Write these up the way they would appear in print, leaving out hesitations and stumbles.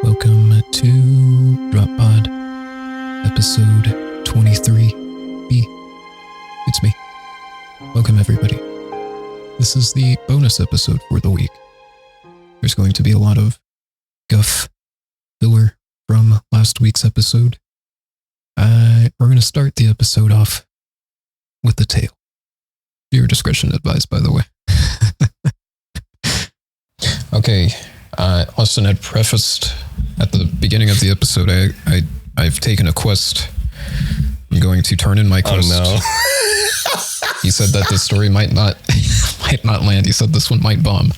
Welcome to Drop Pod, episode 23B. It's me. Welcome, everybody. This is the bonus episode for the week. There's going to be a lot of guff filler from last week's episode. We're going to start the episode off with the tale. Viewer discretion advised, by the way. Okay, Austin had prefaced at the beginning of the episode, I've taken a quest. I'm going to turn in my quest. Oh no. He said that this story might not land. He said this one might bomb.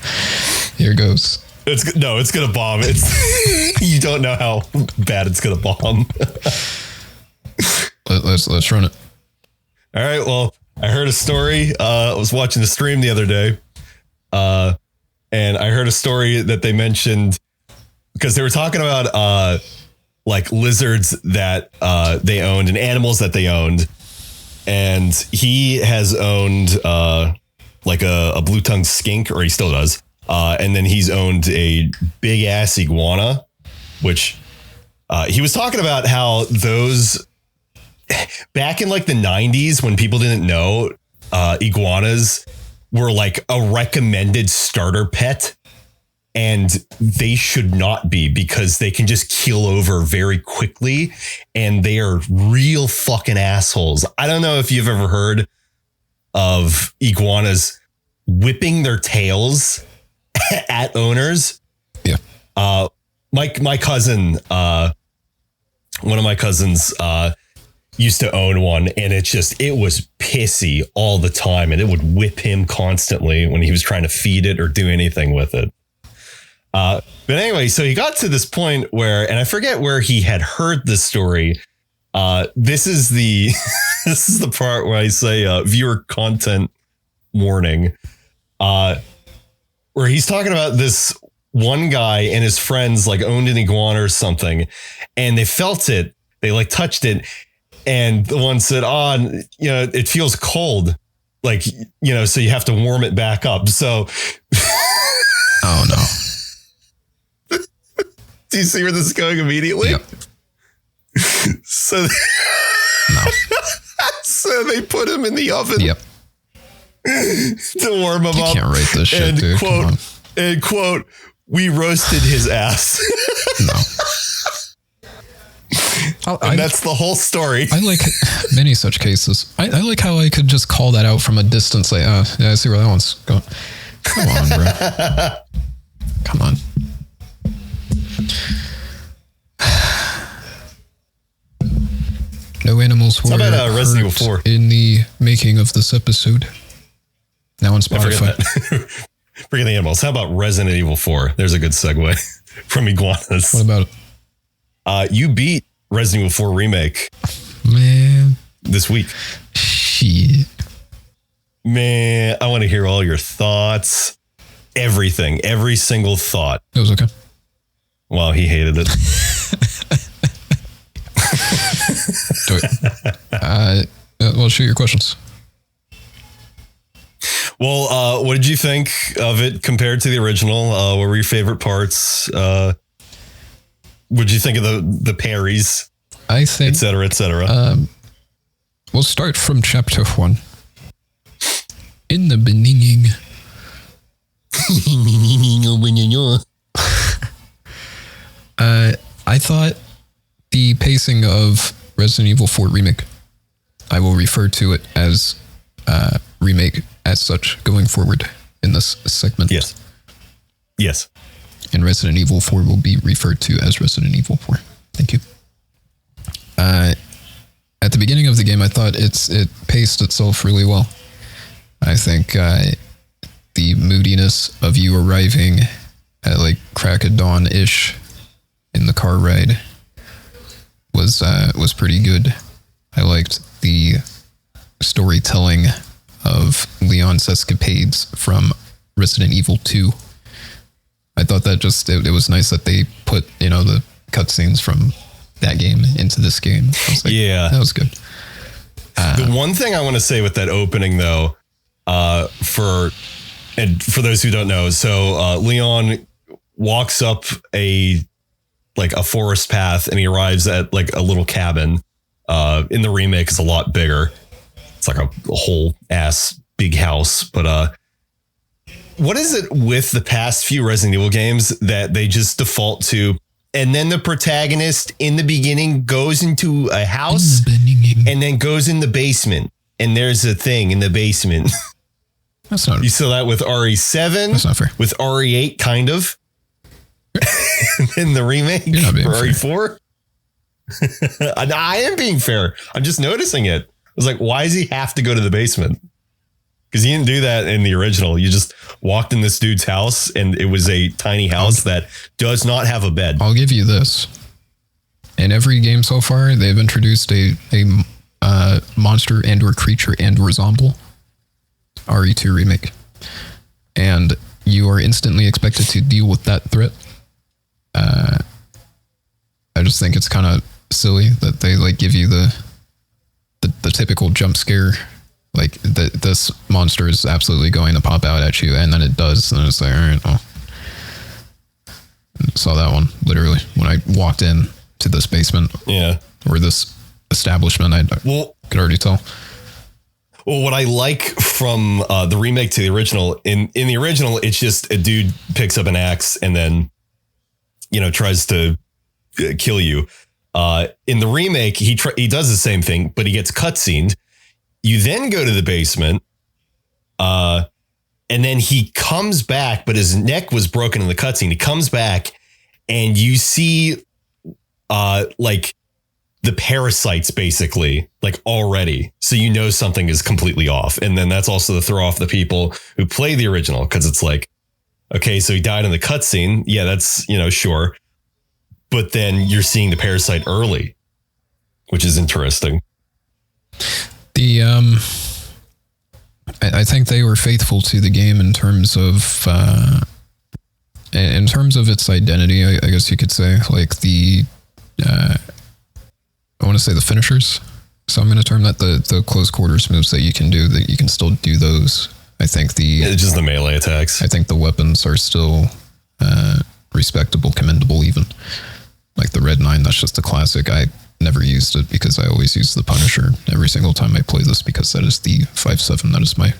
Here goes. It's gonna bomb. You don't know how bad it's gonna bomb. Let's run it. All right. Well, I heard a story. I was watching the stream the other day, and I heard a story that they mentioned because they were talking about like lizards that they owned and animals that they owned. And he has owned like a blue-tongued skink, or he still does. And then he's owned a big-ass iguana, which he was talking about how those back in like the 90s when people didn't know, iguanas were like a recommended starter pet. And they should not be, because they can just keel over very quickly and they are real fucking assholes. I don't know if you've ever heard of iguanas whipping their tails at owners. Yeah. My cousin, one of my cousins, used to own one, and it was pissy all the time, and it would whip him constantly when he was trying to feed it or do anything with it. But anyway, so he got to this point where, and I forget where he had heard this story. This is the part where I say viewer content warning, where he's talking about this one guy and his friends like owned an iguana or something, and they felt it. They like touched it, and the one said, it feels cold. Like, so you have to warm it back up. So, oh no. Do you see where this is going immediately? Yep. So they put him in the oven. Yep. To warm him up. You can't write this shit, and dude. Quote, we roasted his ass. No. And that's the whole story. I like many such cases. I like how I could just call that out from a distance. Like, yeah, I see where that one's going. Come on, bro. Come on. No animals were Resident Evil 4 in the making of this episode. Now on Spotify. Forget the animals. How about Resident Evil 4? There's a good segue from iguanas. What about it? You beat Resident Evil 4 Remake. Man. This week. Shit. Man, I want to hear all your thoughts. Everything. Every single thought. It was okay. Wow, he hated it. Do it. Well, shoot your questions. Well, what did you think of it compared to the original? What were your favorite parts? What did you think of the parries? I think, et cetera, et cetera. We'll start from chapter 1. In the beginning. I thought the pacing of Resident Evil 4 Remake, I will refer to it as Remake as such going forward in this segment. Yes. Yes. And Resident Evil 4 will be referred to as Resident Evil 4. Thank you. At the beginning of the game, I thought it paced itself really well. I think the moodiness of you arriving at like crack of dawn-ish in the car ride was pretty good. I liked the storytelling of Leon's escapades from Resident Evil 2. I thought that it was nice that they put, the cutscenes from that game into this game. I was like, yeah, that was good. The one thing I want to say with that opening, though, for those who don't know, so Leon walks up a forest path and he arrives at like a little cabin. In the remake, is a lot bigger. It's like a whole ass big house. But what is it with the past few Resident Evil games that they just default to? And then the protagonist in the beginning goes into a house and then goes in the basement. And there's a thing in the basement. That's not. You saw that with RE7. That's not fair. With RE8, kind of. In the remake You're not being for fair. RE4. I am being fair. I'm just noticing it. I was like, why does he have to go to the basement? Because he didn't do that in the original. You just walked in this dude's house and it was a tiny house that does not have a bed. I'll give you this. In every game so far, they've introduced a monster and or creature and or zombie. RE2 remake. And you are instantly expected to deal with that threat. I just think it's kind of silly that they like give you the typical jump scare. Like this monster is absolutely going to pop out at you, and then it does, and it's like, all right, oh. Saw that one literally when I walked in to this basement, or this establishment. I could already tell. Well, what I like from the remake to the original, in the original, it's just a dude picks up an axe and then, tries to kill you. In the remake, he does the same thing, but he gets cutscened. You then go to the basement, and then he comes back, but his neck was broken in the cutscene. He comes back, and you see, like the parasites basically, like already. So you know something is completely off. And then that's also to throw off the people who play the original, because it's like, okay, so he died in the cutscene. Yeah, that's, sure. But then you're seeing the parasite early, which is interesting. I think they were faithful to the game in terms of its identity. I guess you could say, like I want to say the finishers. So I'm going to term that the close quarters moves that you can do, that you can still do those. I think it's just the melee attacks. I think the weapons are still respectable, commendable even. Like the Red 9, that's just a classic. I never used it because I always use the Punisher every single time I play this, because that is the 5.7. That is my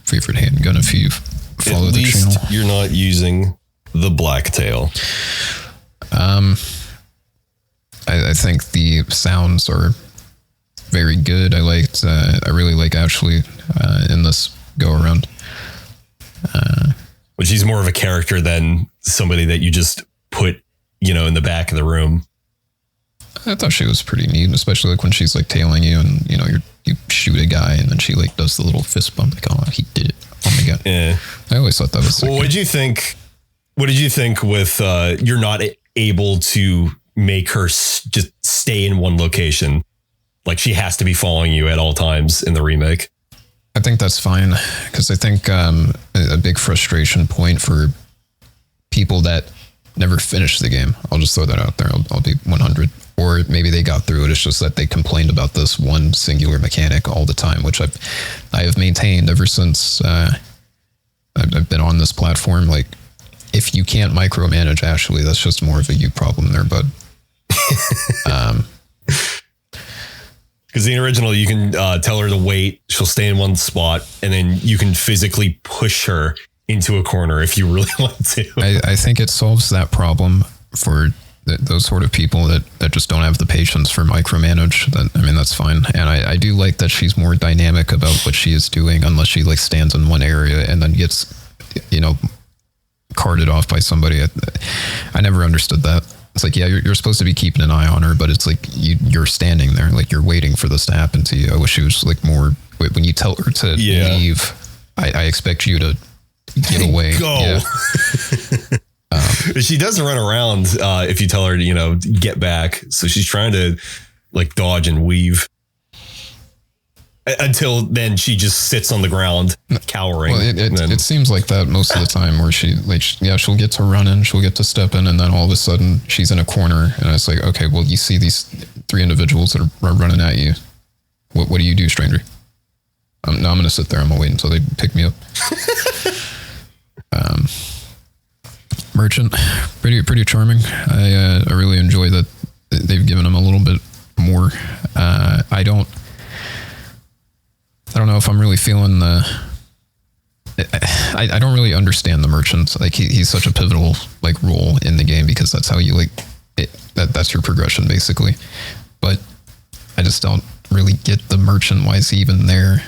favorite handgun. If you follow the channel, you're not using the Blacktail. I think the sounds are very good. I really like Ashley in this go around. Which he's more of a character than somebody that you just put, in the back of the room. I thought she was pretty neat, especially like when she's like tailing you and you shoot a guy and then she like does the little fist bump, like, oh, he did it. Oh my God. Yeah. I always thought that was What did you think? What did you think with you're not able to make her just stay in one location? Like she has to be following you at all times in the remake. I think that's fine, because I think a big frustration point for people that never finished the game, I'll just throw that out there, I'll be 100, or maybe they got through it, it's just that they complained about this one singular mechanic all the time, which I have maintained ever since I've been on this platform. Like, if you can't micromanage Ashley, that's just more of a you problem there, bud. Because the original, you can tell her to wait. She'll stay in one spot, and then you can physically push her into a corner if you really want to. I think it solves that problem for those sort of people that just don't have the patience for micromanage. That's fine. And I do like that she's more dynamic about what she is doing, unless she like stands in one area and then gets, carted off by somebody. I never understood that. It's like, yeah, you're supposed to be keeping an eye on her, but it's like you're standing there, like you're waiting for this to happen to you. I wish it was like more, when you tell her to leave, I expect you to get away. Go. Yeah. She does run around if you tell her to, get back. So she's trying to like dodge and weave. Until then, she just sits on the ground, cowering. Well, it seems like that most of the time, where she'll get to run in, she'll get to step in, and then all of a sudden she's in a corner, and it's like, okay, well, you see these three individuals that are running at you. What do you do, stranger? I'm going to sit there. I'm going to wait until they pick me up. Merchant, pretty charming. I really enjoy that they've given him a little bit more. I don't know if I'm really feeling the. I don't really understand the merchant. Like he's such a pivotal like role in the game because that's how you like it, that's your progression basically. But I just don't really get the merchant. Why is he even there?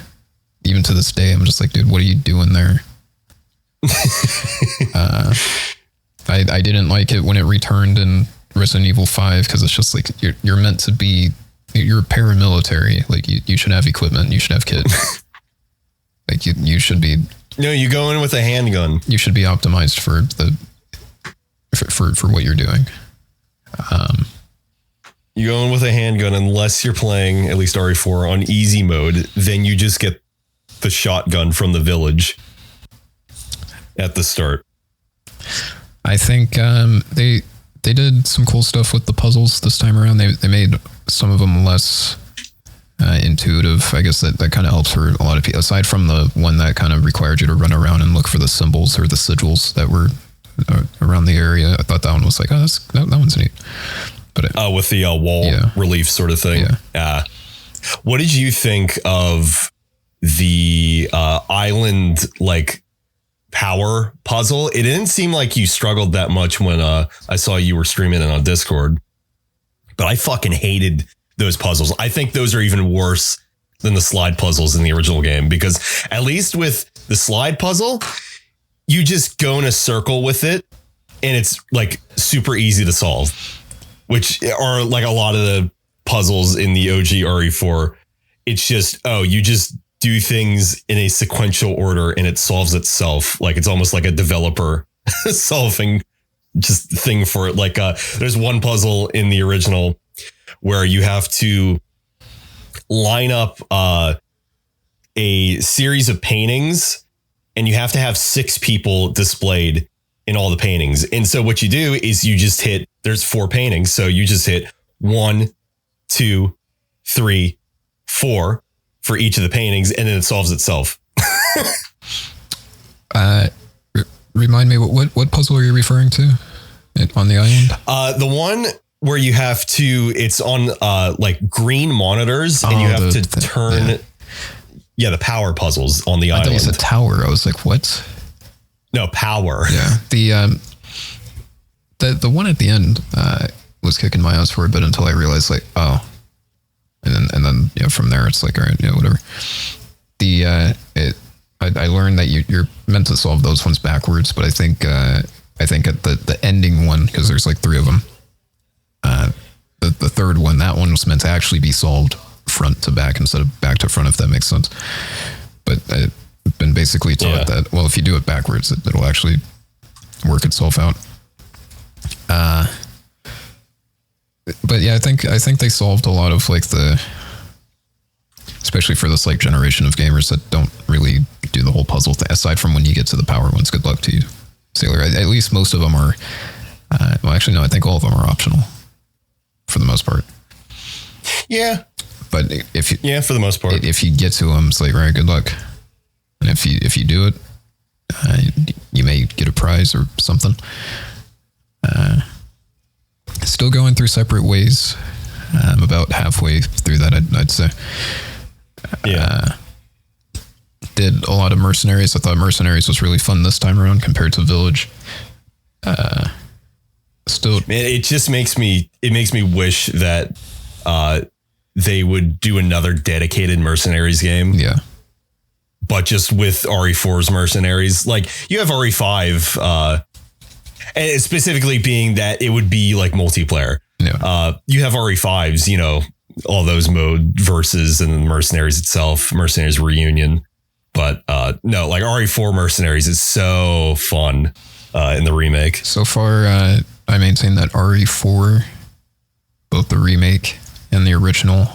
Even to this day, I'm just like, dude, what are you doing there? I didn't like it when it returned in Resident Evil 5 because it's just like you're meant to be. You're paramilitary. Like you should have equipment. You should have kit. Like you should be. No, you go in with a handgun. You should be optimized for what you're doing. You go in with a handgun unless you're playing at least RE4 on easy mode. Then you just get the shotgun from the village at the start. I think they did some cool stuff with the puzzles this time around. They made some of them less intuitive. I guess that kind of helps for a lot of people. Aside from the one that kind of required you to run around and look for the symbols or the sigils that were around the area, I thought that one was like, oh, that one's neat. But with the wall relief sort of thing. Yeah. What did you think of the island like power puzzle? It didn't seem like you struggled that much when I saw you were streaming it on Discord, but I fucking hated those puzzles. I think those are even worse than the slide puzzles in the original game, because at least with the slide puzzle, you just go in a circle with it and it's like super easy to solve, which are like a lot of the puzzles in the OG RE4. It's just, you just do things in a sequential order and it solves itself. Like it's almost like a developer solving just thing for it. Like there's one puzzle in the original where you have to line up a series of paintings and you have to have 6 people displayed in all the paintings. And so what you do is you just hit, there's 4 paintings. So you just hit 1, 2, 3, 4 for each of the paintings, and then it solves itself. Remind me, what puzzle are you referring to on the island? The one where you have to, it's on like green monitors and you have to turn, the power puzzles on the island. I thought you said tower. I was like, what? No, power. Yeah. The one at the end was kicking my ass for a bit until I realized like, oh, and then from there it's like, all right, whatever. I learned that you're meant to solve those ones backwards, but I think at the ending one, because there's like 3 of them, the third one, that one was meant to actually be solved front to back instead of back to front, if that makes sense. But I've been basically taught that, well, if you do it backwards, it'll actually work itself out. But yeah, I think they solved a lot of like especially for this like generation of gamers that don't really do the whole puzzle thing, aside from when you get to the power ones. Good luck to you, Sailor. At least most of them are, well, actually, no, I think all of them are optional for the most part. Yeah. But if you, for the most part, if you get to them, it's like, right, good luck. And if you do it, you may get a prize or something. Still going through separate ways. I'm about halfway through that, I'd say. Did a lot of Mercenaries. I thought Mercenaries was really fun this time around compared to Village. Still, man, it just makes me wish that they would do another dedicated Mercenaries game. Yeah. But just with RE4's Mercenaries. Like you have RE5, and specifically being that it would be like multiplayer. Yeah. You have RE5s, all those mode versus and then Mercenaries itself, Mercenaries Reunion. But no, like RE4 Mercenaries is so fun in the remake. So far, I maintain that RE4, both the remake and the original,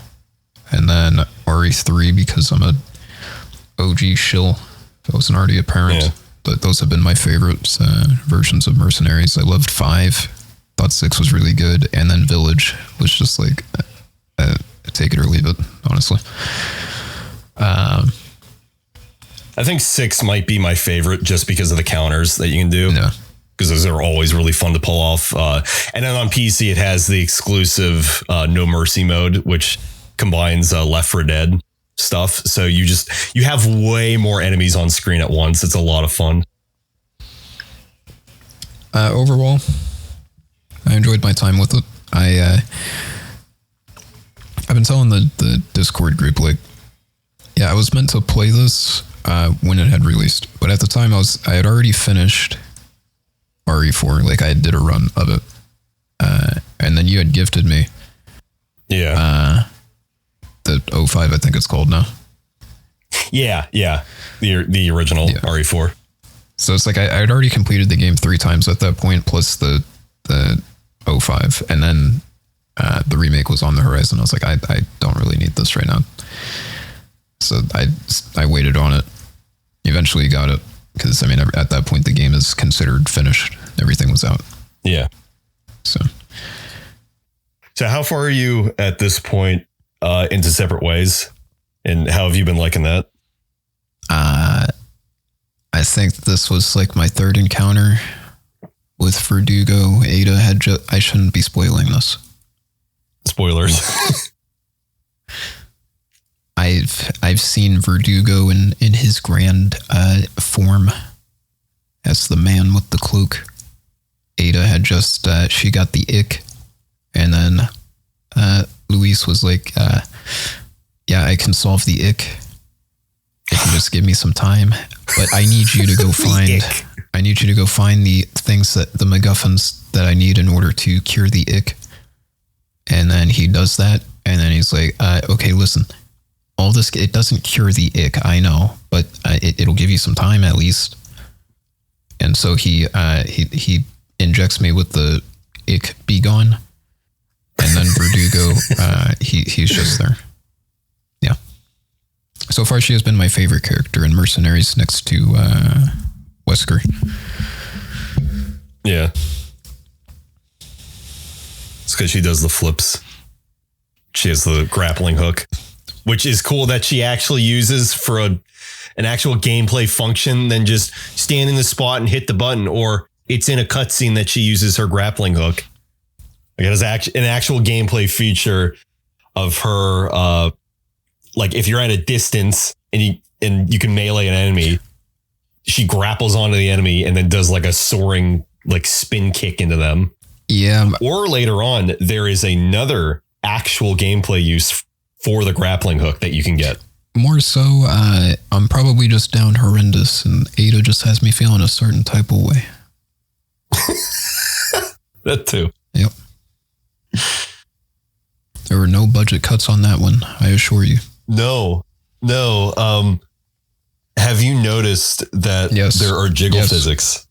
and then RE3 because I'm a OG shill. That wasn't already apparent. Yeah. But those have been my favorite versions of Mercenaries. I loved 5. Thought 6 was really good. And then Village was just like, take it or leave it, honestly. I think 6 might be my favorite just because of the counters that you can do. Yeah. Because those are always really fun to pull off. And then on PC, it has the exclusive No Mercy mode, which combines Left 4 Dead stuff. So you have way more enemies on screen at once. It's a lot of fun. Overall, I enjoyed my time with it. I've been telling the Discord group, like, yeah, I was meant to play this when it had released, but at the time I had already finished RE4, like I did a run of it, and then you had gifted me, the 05, I think it's called now. Yeah, the original RE4. So it's like I had already completed the game 3 times at that point, plus the 05, and then the remake was on the horizon. I was like, I don't really need this right now. So I waited on it. Eventually got it because I mean at that point the game is considered finished. Everything was out. Yeah. So how far are you at this point into Separate Ways, and how have you been liking that? I think this was like my 3rd encounter with Verdugo. Ada had I shouldn't be spoiling this. Spoilers. I've seen Verdugo in his grand form as the man with the cloak. Ada had just she got the ick, and then Luis was like, "Yeah, I can solve the ick if you just give me some time, but I need you to go find. I need you to go find the things the MacGuffins that I need in order to cure the ick." And then he does that, and then he's like, "Okay, listen." All this, it doesn't cure the ick, I know, but it'll give you some time at least. And so he injects me with the ick be gone, and then Verdugo, he's just there. Yeah. So far, she has been my favorite character in Mercenaries next to Wesker. Yeah. It's because she does the flips. She has the grappling hook, which is cool that she actually uses for an actual gameplay function than just stand in the spot and hit the button, or it's in a cutscene that she uses her grappling hook. Like it is an actual gameplay feature of her. Like if you're at a distance and you can melee an enemy, she grapples onto the enemy and then does like a soaring like spin kick into them. Yeah. Or later on, there is another actual gameplay use for the grappling hook that you can get. More so, I'm probably just down horrendous, and Ada just has me feeling a certain type of way. That too. Yep. There were no budget cuts on that one, I assure you. No. Have you noticed that there are jiggle physics?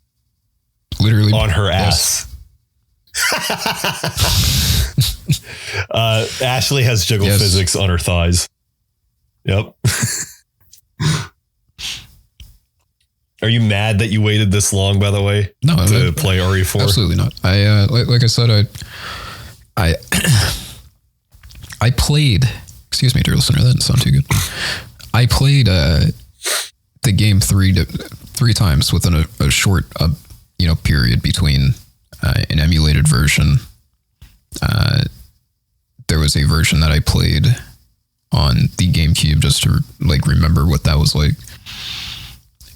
Literally on her ass. Ashley has jiggle physics on her thighs. Yep. Are you mad that you waited this long, by the way? No, to play RE4? Absolutely not. I like I said, I played. Excuse me, dear listener, that didn't sound too good. I played the game three times within a short period between an emulated version. There was a version that I played on the GameCube just to like remember what that was like,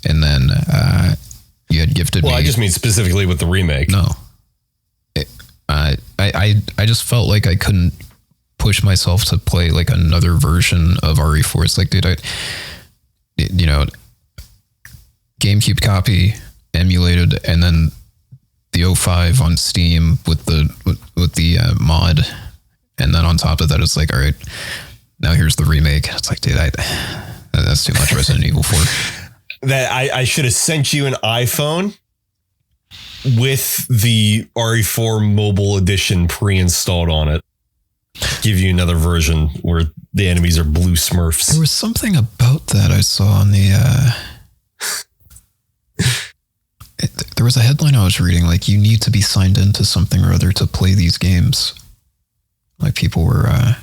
and then you had gifted me. Well, I just mean specifically with the remake. No, I just felt like I couldn't push myself to play like another version of RE4. It's like, dude, GameCube copy emulated, and then the 05 on Steam with the mod, and then on top of that, it's like, all right, now here's the remake. It's like, dude, that's too much Resident Evil 4. That I should have sent you an iPhone with the RE4 mobile edition pre-installed on it. Give you another version where the enemies are blue Smurfs. There was something about that I saw on the. There was a headline I was reading, like, you need to be signed into something or other to play these games. Like, people were.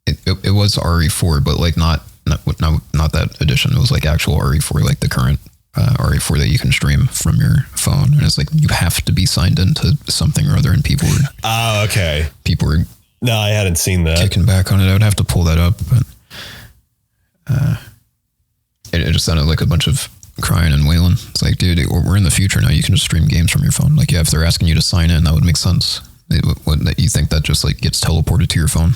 It was RE4, but like not not that edition. It was like actual RE4, like the current RE4 that you can stream from your phone. And it's like you have to be signed into something or other, and people were okay. People were no, I hadn't seen that. Kicking back on it. I would have to pull that up, but it just sounded like a bunch of crying and wailing. It's like, dude, we're in the future now. You can just stream games from your phone. Like, yeah, if they're asking you to sign in, that would make sense. That you think that just like gets teleported to your phone?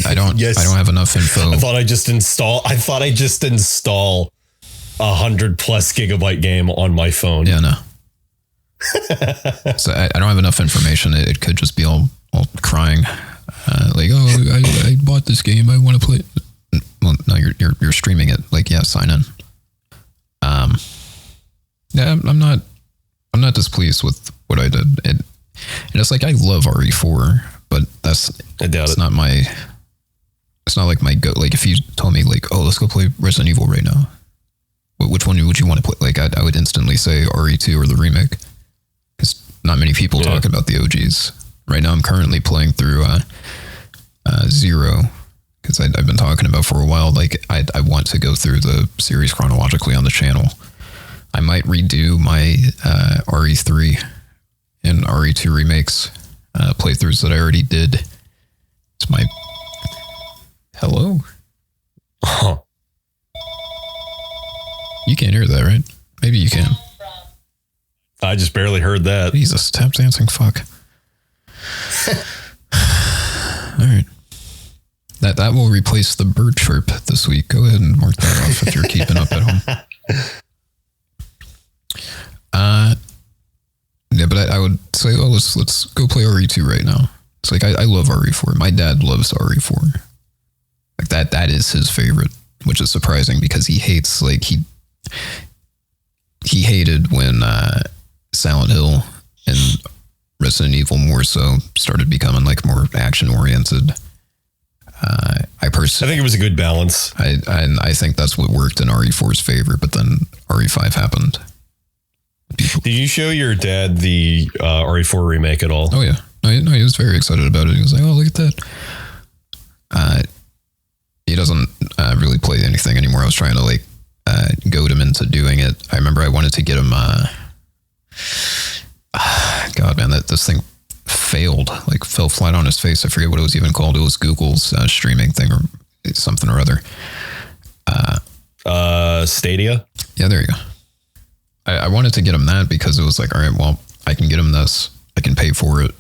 I don't. Yes. I don't have enough info. I thought I just install 100+ gigabyte game on my phone. Yeah, no. So I don't have enough information. It could just be all crying, like, oh, I bought this game. I want to play it. Well, no, you're streaming it. Like, yeah, sign in. Yeah, I'm not displeased with what I did. And it's like, I love RE4, but it's not like my go. Like, if you told me like, oh, let's go play Resident Evil right now, which one would you want to play? Like, I would instantly say RE2 or the remake, because not many people talk about the OGs. Right now, I'm currently playing through Zero, because I've been talking about for a while. Like, I want to go through the series chronologically on the channel. I might redo my RE3 and RE2 remakes playthroughs that I already did. It's my... Hello? Huh. You can't hear that, right? Maybe you can. I just barely heard that. Jesus, tap dancing, fuck. All right. That will replace the bird chirp this week. Go ahead and mark that off if you're keeping up at home. Yeah, but I would say, oh, let's go play RE2 right now. It's like, I love RE4. My dad loves RE4. Like, that is his favorite, which is surprising because he hates, like, he hated when Silent Hill and Resident Evil more so started becoming like more action oriented. I think it was a good balance. I think that's what worked in RE4's favor, but then RE5 happened. Did you show your dad the RE4 remake at all? Oh yeah, no, he was very excited about it. He was like, "Oh, look at that." He doesn't really play anything anymore. I was trying to like goad him into doing it. I remember I wanted to get him. God, man, this thing failed. Like, fell flat on his face. I forget what it was even called. It was Google's streaming thing or something or other. Stadia. Yeah, there you go. I wanted to get him that because it was like, all right, well, I can get him this. I can pay for it.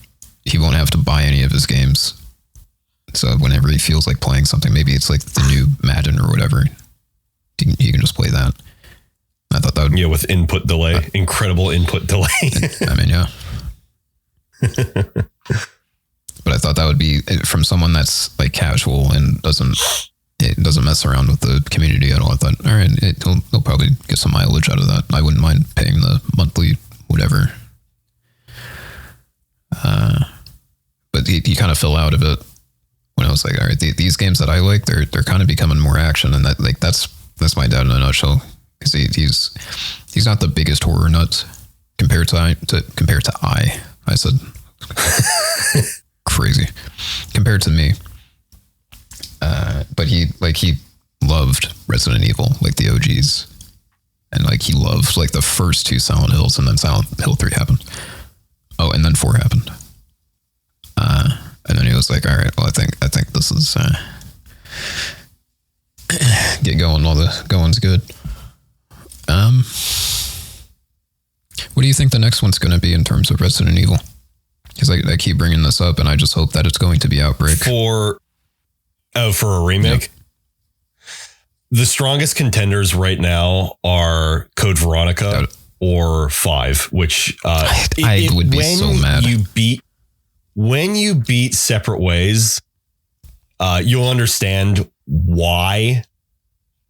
He won't have to buy any of his games. So whenever he feels like playing something, maybe it's like the new Madden or whatever, he can just play that. I thought that would... Yeah, with input delay. Incredible input delay. I mean, yeah. But I thought that would be from someone that's like casual and doesn't mess around with the community at all. I thought, all right, he'll probably get some mileage out of that. I wouldn't mind paying the monthly whatever. But he kind of fell out of it when I was like, all right, these games that I like, they're kind of becoming more action, and that's my dad in a nutshell. Because he's not the biggest horror nut compared to I. I said crazy compared to me. But he loved Resident Evil, like the OGs, and like he loved like the first two Silent Hills, and then Silent Hill 3 happened. Oh, and then 4 happened. And then he was like, all right, well, I think this is get going while the going's good. What do you think the next one's going to be in terms of Resident Evil? Because I keep bringing this up, and I just hope that it's going to be Outbreak. For a remake? Yep. The strongest contenders right now are Code Veronica or 5, which I would be so mad. When you beat Separate Ways, you'll understand why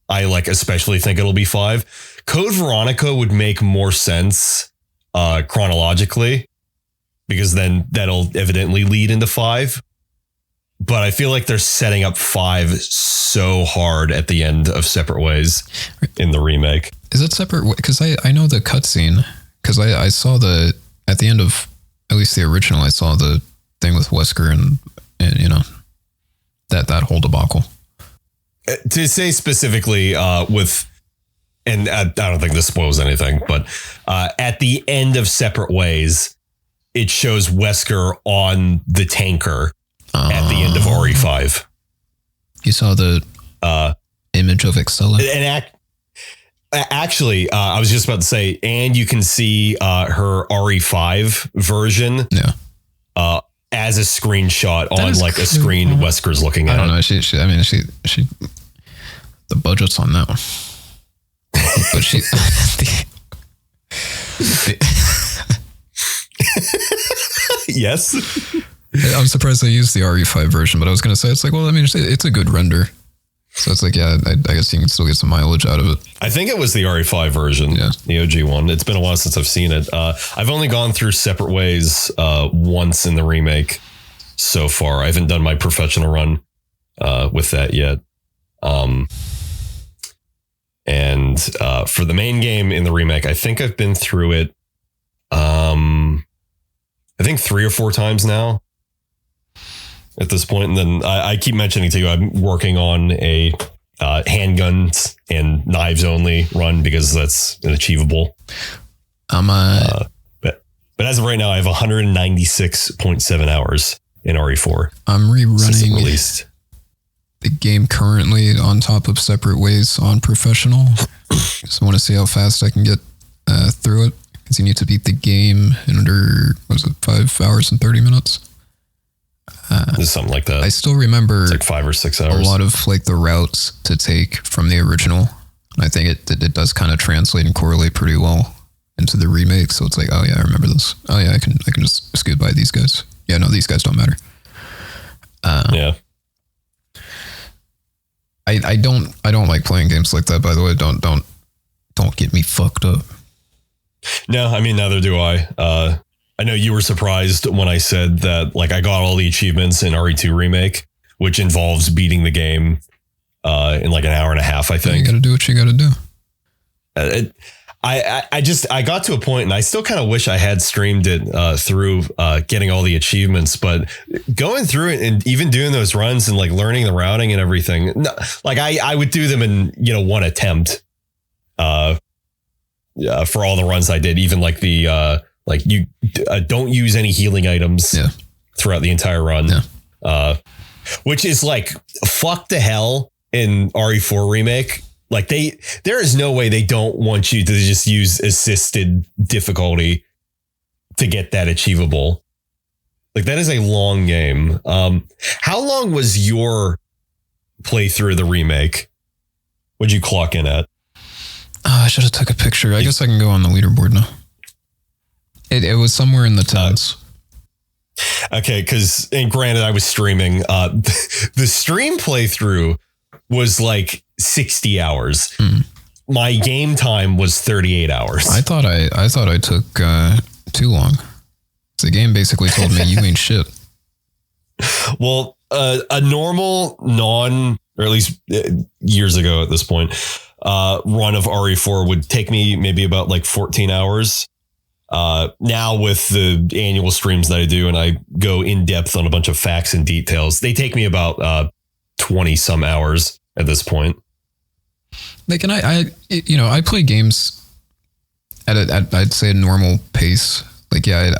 I especially think it'll be 5. Code Veronica would make more sense chronologically, because then that'll evidently lead into 5. But I feel like they're setting up 5 so hard at the end of Separate Ways in the remake. Is it Separate? Because I know the cutscene, because I saw at the end of at least the original, I saw the thing with Wesker and you know, that whole debacle. to say specifically with, and I don't think this spoils anything, but at the end of Separate Ways, it shows Wesker on the tanker at the end of RE5. You saw the image of Excella? And actually, I was just about to say, and you can see her RE5 version as a screenshot on like cool. A screen Wesker's looking at. I don't know. She the budget's on that one. But she... Yes. I'm surprised they used the RE5 version, but I was going to say, it's like, well, I mean, it's a good render. So it's like, yeah, I guess you can still get some mileage out of it. I think it was the RE5 version, the OG one. It's been a while since I've seen it. I've only gone through Separate Ways once in the remake so far. I haven't done my professional run with that yet. And for the main game in the remake, I think I've been through it, I think 3 or 4 times now at this point. And then I keep mentioning to you, I'm working on a handguns and knives only run because that's an achievable. But as of right now, I have 196.7 hours in RE4. I'm rerunning released the game currently on top of Separate Ways on professional. Just want to see how fast I can get through it. Because you need to beat the game in under, 5 hours and 30 minutes? Something like that. I still remember it's like 5 or 6 hours. A lot of like the routes to take from the original. And I think it does kind of translate and correlate pretty well into the remake. So it's like, oh yeah, I remember this. Oh yeah, I can just skip by these guys. Yeah, no, these guys don't matter. Yeah. I don't like playing games like that, by the way. Don't get me fucked up. No, I mean, neither do I. I know you were surprised when I said that, like, I got all the achievements in RE2 Remake, which involves beating the game in like an hour and a half, I think. You got to do what you got to do. I got to a point, and I still kind of wish I had streamed it through getting all the achievements, but going through it and even doing those runs and like learning the routing and everything, like I would do them in, one attempt. For all the runs I did, even like the like you don't use any healing items throughout the entire run, which is like fuck the hell in RE4 Remake. Like there is no way they don't want you to just use assisted difficulty to get that achievable. Like that is a long game. How long was your playthrough of the remake? What'd you clock in at? I should have took a picture. I guess I can go on the leaderboard now. It was somewhere in the tens. Okay, because, and granted, I was streaming. The stream playthrough was like 60 hours. My game time was 38 hours. I thought I took too long. The game basically told me you ain't shit. Well, a normal or at least years ago at this point, run of RE4 would take me maybe about like 14 hours. Now with the annual streams that I do, and I go in depth on a bunch of facts and details, they take me about 20 some hours at this point. Like, and I play games at I'd say a normal pace. Like, yeah,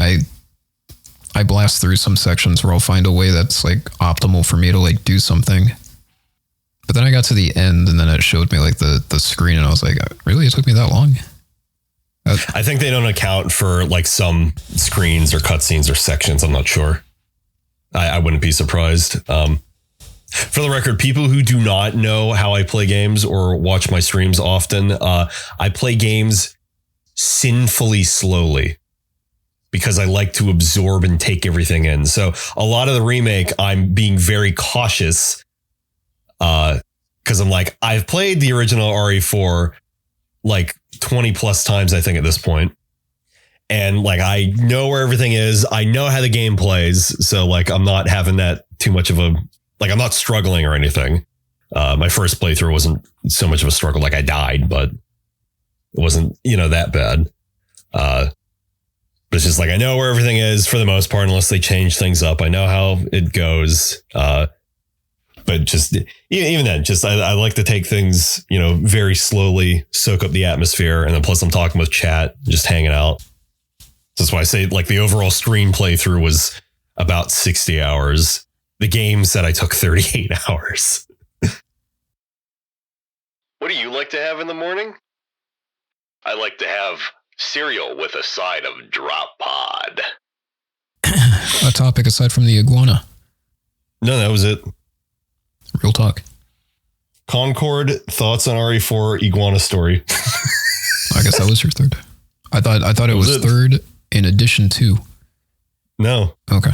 I blast through some sections where I'll find a way that's like optimal for me to like do something. But then I got to the end, and then it showed me like the screen, and I was like, really? It took me that long? I think they don't account for like some screens or cutscenes or sections. I'm not sure. I wouldn't be surprised. For the record, people who do not know how I play games or watch my streams often, I play games sinfully slowly because I like to absorb and take everything in. So a lot of the remake, I'm being very cautious because I'm like, I've played the original RE4 like 20 plus times, I think, at this point. And like, I know where everything is. I know how the game plays. So like, I'm not having that too much of I'm not struggling or anything. My first playthrough wasn't so much of a struggle. Like I died, but it wasn't, that bad. But it's just like, I know where everything is for the most part, unless they change things up. I know how it goes. but just even then, just I like to take things, very slowly, soak up the atmosphere. And then plus I'm talking with chat, just hanging out. That's why I say like the overall stream playthrough was about 60 hours. The game said I took 38 hours. What do you like to have in the morning? I like to have cereal with a side of drop pod. A topic aside from the iguana. No, that was it. Real talk. Concord, thoughts on RE4 Iguana Story. I guess that was your third. I thought it was third in addition to. No. Okay.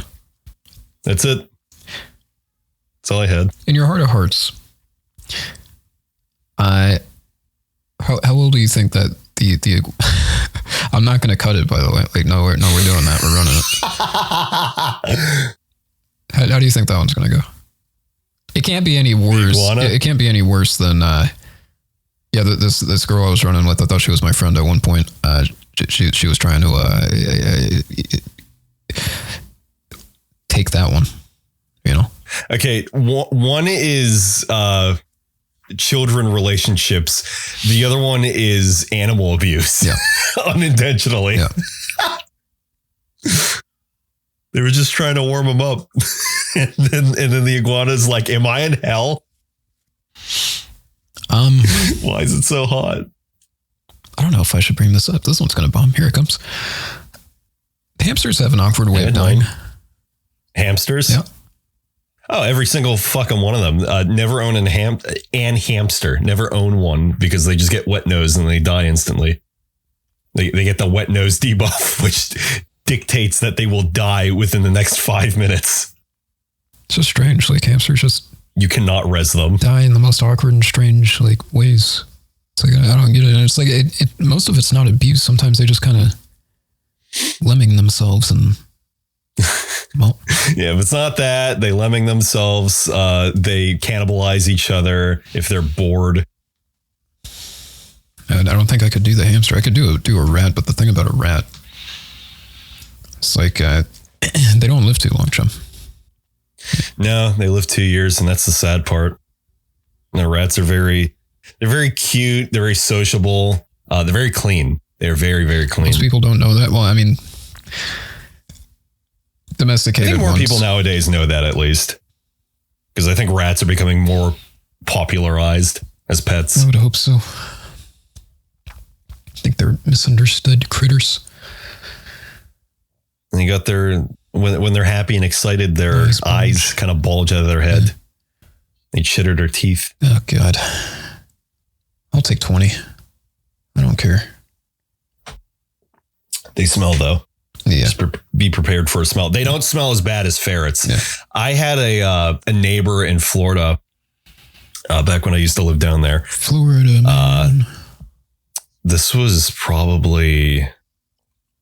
That's it. That's all I had. In your heart of hearts, how old do you think that the I'm not going to cut it, by the way. Like, no, we're doing that. We're running it. How do you think that one's going to go? It can't be any worse. It can't be any worse than, this girl I was running with, I thought she was my friend at one point. She was trying to take that one, Okay, one is children relationships. The other one is animal abuse. Yeah. Unintentionally. Yeah. They were just trying to warm them up. and then the iguana's like, am I in hell? Why is it so hot? I don't know if I should bring this up. This one's going to bomb. Here it comes. Hamsters have an awkward way of dying. Hamsters? Yeah. Oh, every single fucking one of them. Never own an hamster. Never own one because they just get wet nose and they die instantly. They get the wet nose debuff, which dictates that they will die within the next 5 minutes. It's just strange. Like hamsters just you cannot res them. Die in the most awkward and strange ways. It's like I don't get it. And it's like most of it's not abuse. Sometimes they just kind of lemming themselves and. Well, yeah, if it's not that, they lemming themselves. They cannibalize each other if they're bored. And I don't think I could do the hamster. I could do a rat, but the thing about a rat, it's like they don't live too long, chum. No, they live 2 years, and that's the sad part. The rats are they're very cute. They're very sociable. They're very clean. They're very, very clean. Most people don't know that. Well, I mean. Domesticated I think more ones. people nowadays know that at least. Because I think rats are becoming more popularized as pets. I would hope so. I think they're misunderstood critters. And you got when they're happy and excited, their eyes kind of bulge out of their head. Yeah. They chitter their teeth. Oh, God. I'll take 20. I don't care. They smell, though. Yeah. Just be prepared for a smell. They don't smell as bad as ferrets. Yeah. I had a neighbor in Florida back when I used to live down there. Florida, man. This was probably,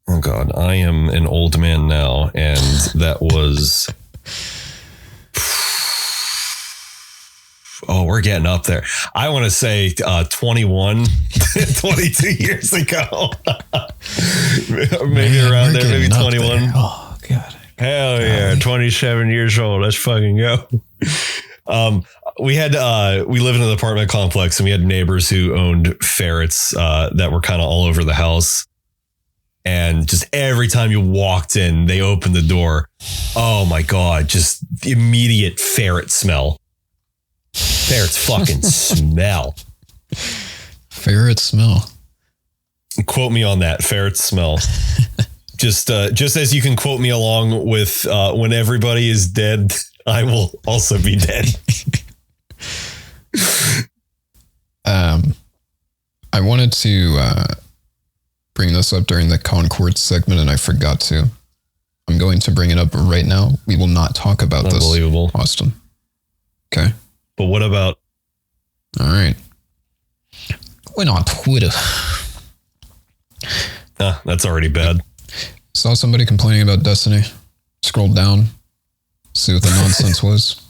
oh God, I am an old man now. And that was, oh, we're getting up there. I want to say 21, 22 years ago. Maybe around there, maybe 21. There. Oh, God. Hell yeah, 27 years old. Let's fucking go. We live in an apartment complex and we had neighbors who owned ferrets that were kind of all over the house. And just every time you walked in, they opened the door. Oh my God, just the immediate ferret smell. Ferrets fucking smell. Ferret smell. Quote me on that. Ferret smell. Just as you can quote me along with when everybody is dead, I will also be dead. I wanted to bring this up during the Concord segment and I forgot to. I'm going to bring it up right now. We will not talk about this. Unbelievable. Austin. Okay. But what about? All right. Going on Twitter. That's already bad. Saw somebody complaining about Destiny. Scrolled down. See what the nonsense was.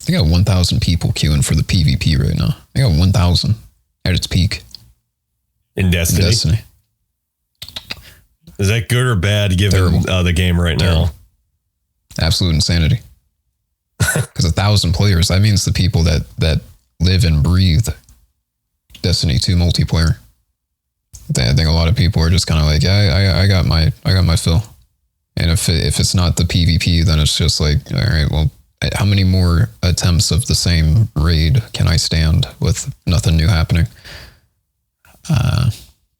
I got 1,000 people queuing for the PvP right now. I got 1,000 at its peak. In Destiny? Is that good or bad given the game right now? Absolute insanity. Because 1,000 players, that means the people that live and breathe Destiny 2 multiplayer. I think a lot of people are just kind of like, yeah, I got my fill. And if it's not the PvP, then it's just like, all right, well, how many more attempts of the same raid can I stand with nothing new happening?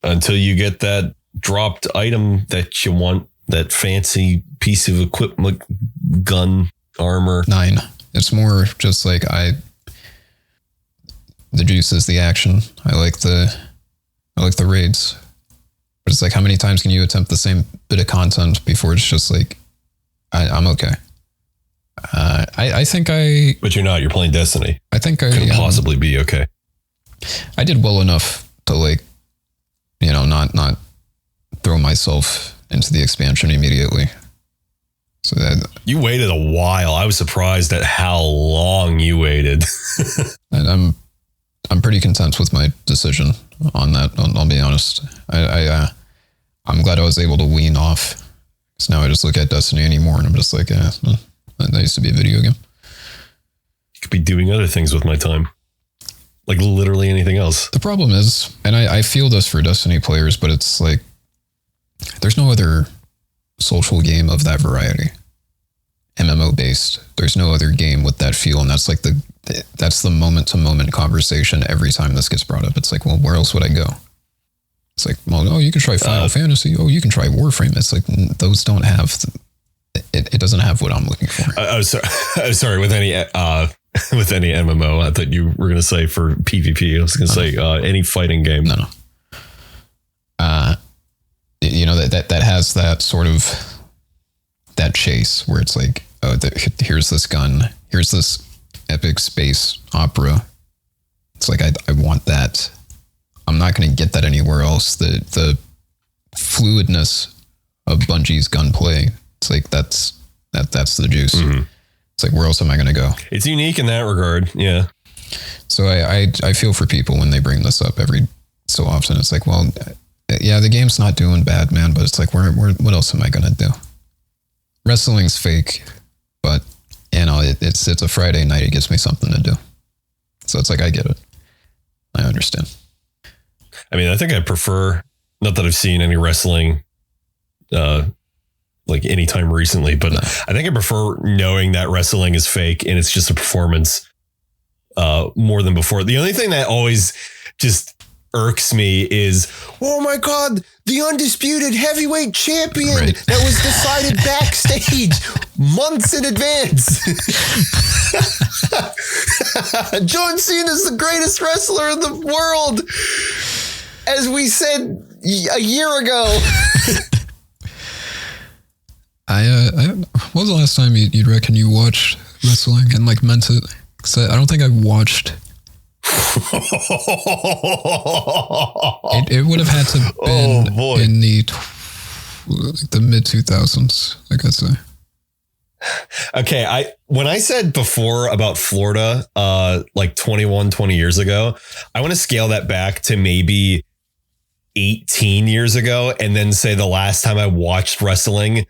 Until you get that dropped item that you want, that fancy piece of equipment, gun, armor. 9. It's more just like the juice is the action. I like the raids. But it's like, how many times can you attempt the same bit of content before it's just like, I'm okay. I think But you're not. You're playing Destiny. I think I couldn't possibly be okay. I did well enough to, like, not throw myself into the expansion immediately. So that you waited a while. I was surprised at how long you waited. I'm pretty content with my decision on that. I'll be honest. I'm glad I was able to wean off. Because now I just look at Destiny anymore and I'm just like, that used to be a video game. You could be doing other things with my time. Like literally anything else. The problem is, and I feel this for Destiny players, but it's like, there's no other social game of that variety. MMO based. There's no other game with that feel. And that's like that's the moment to moment conversation every time this gets brought up. It's like, well, where else would I go? It's like, well, no, you can try Final Fantasy. Oh, you can try Warframe. It's like, those don't have, it doesn't have what I'm looking for. Sorry, with any MMO, I thought you were going to say for PvP. I was going to say any fighting game. No. That has that sort of, that chase where it's like, oh, here's this gun, here's this epic space opera. It's like, I want that. I'm not going to get that anywhere else. The fluidness of Bungie's gunplay, it's like, that's the juice. Mm-hmm. It's like, where else am I going to go? It's unique in that regard. Yeah. So I feel for people when they bring this up every so often. It's like, well, yeah, the game's not doing bad, man, but it's like, what else am I going to do? Wrestling's fake, but it's a Friday night. It gives me something to do. So it's like, I get it. I understand. I mean, I think I prefer, not that I've seen any wrestling, like anytime recently, but no. I think I prefer knowing that wrestling is fake and it's just a performance, more than before. The only thing that always just irks me is, oh my God, the undisputed heavyweight champion that was decided backstage months in advance. John Cena is the greatest wrestler in the world, as we said a year ago. What was the last time you'd reckon you watched wrestling and like meant it? Because I don't think I've watched. It would have had to been in the mid 2000s, I could say. Okay, when I said before about Florida, like 20 years ago, I want to scale that back to maybe 18 years ago, and then say the last time I watched wrestling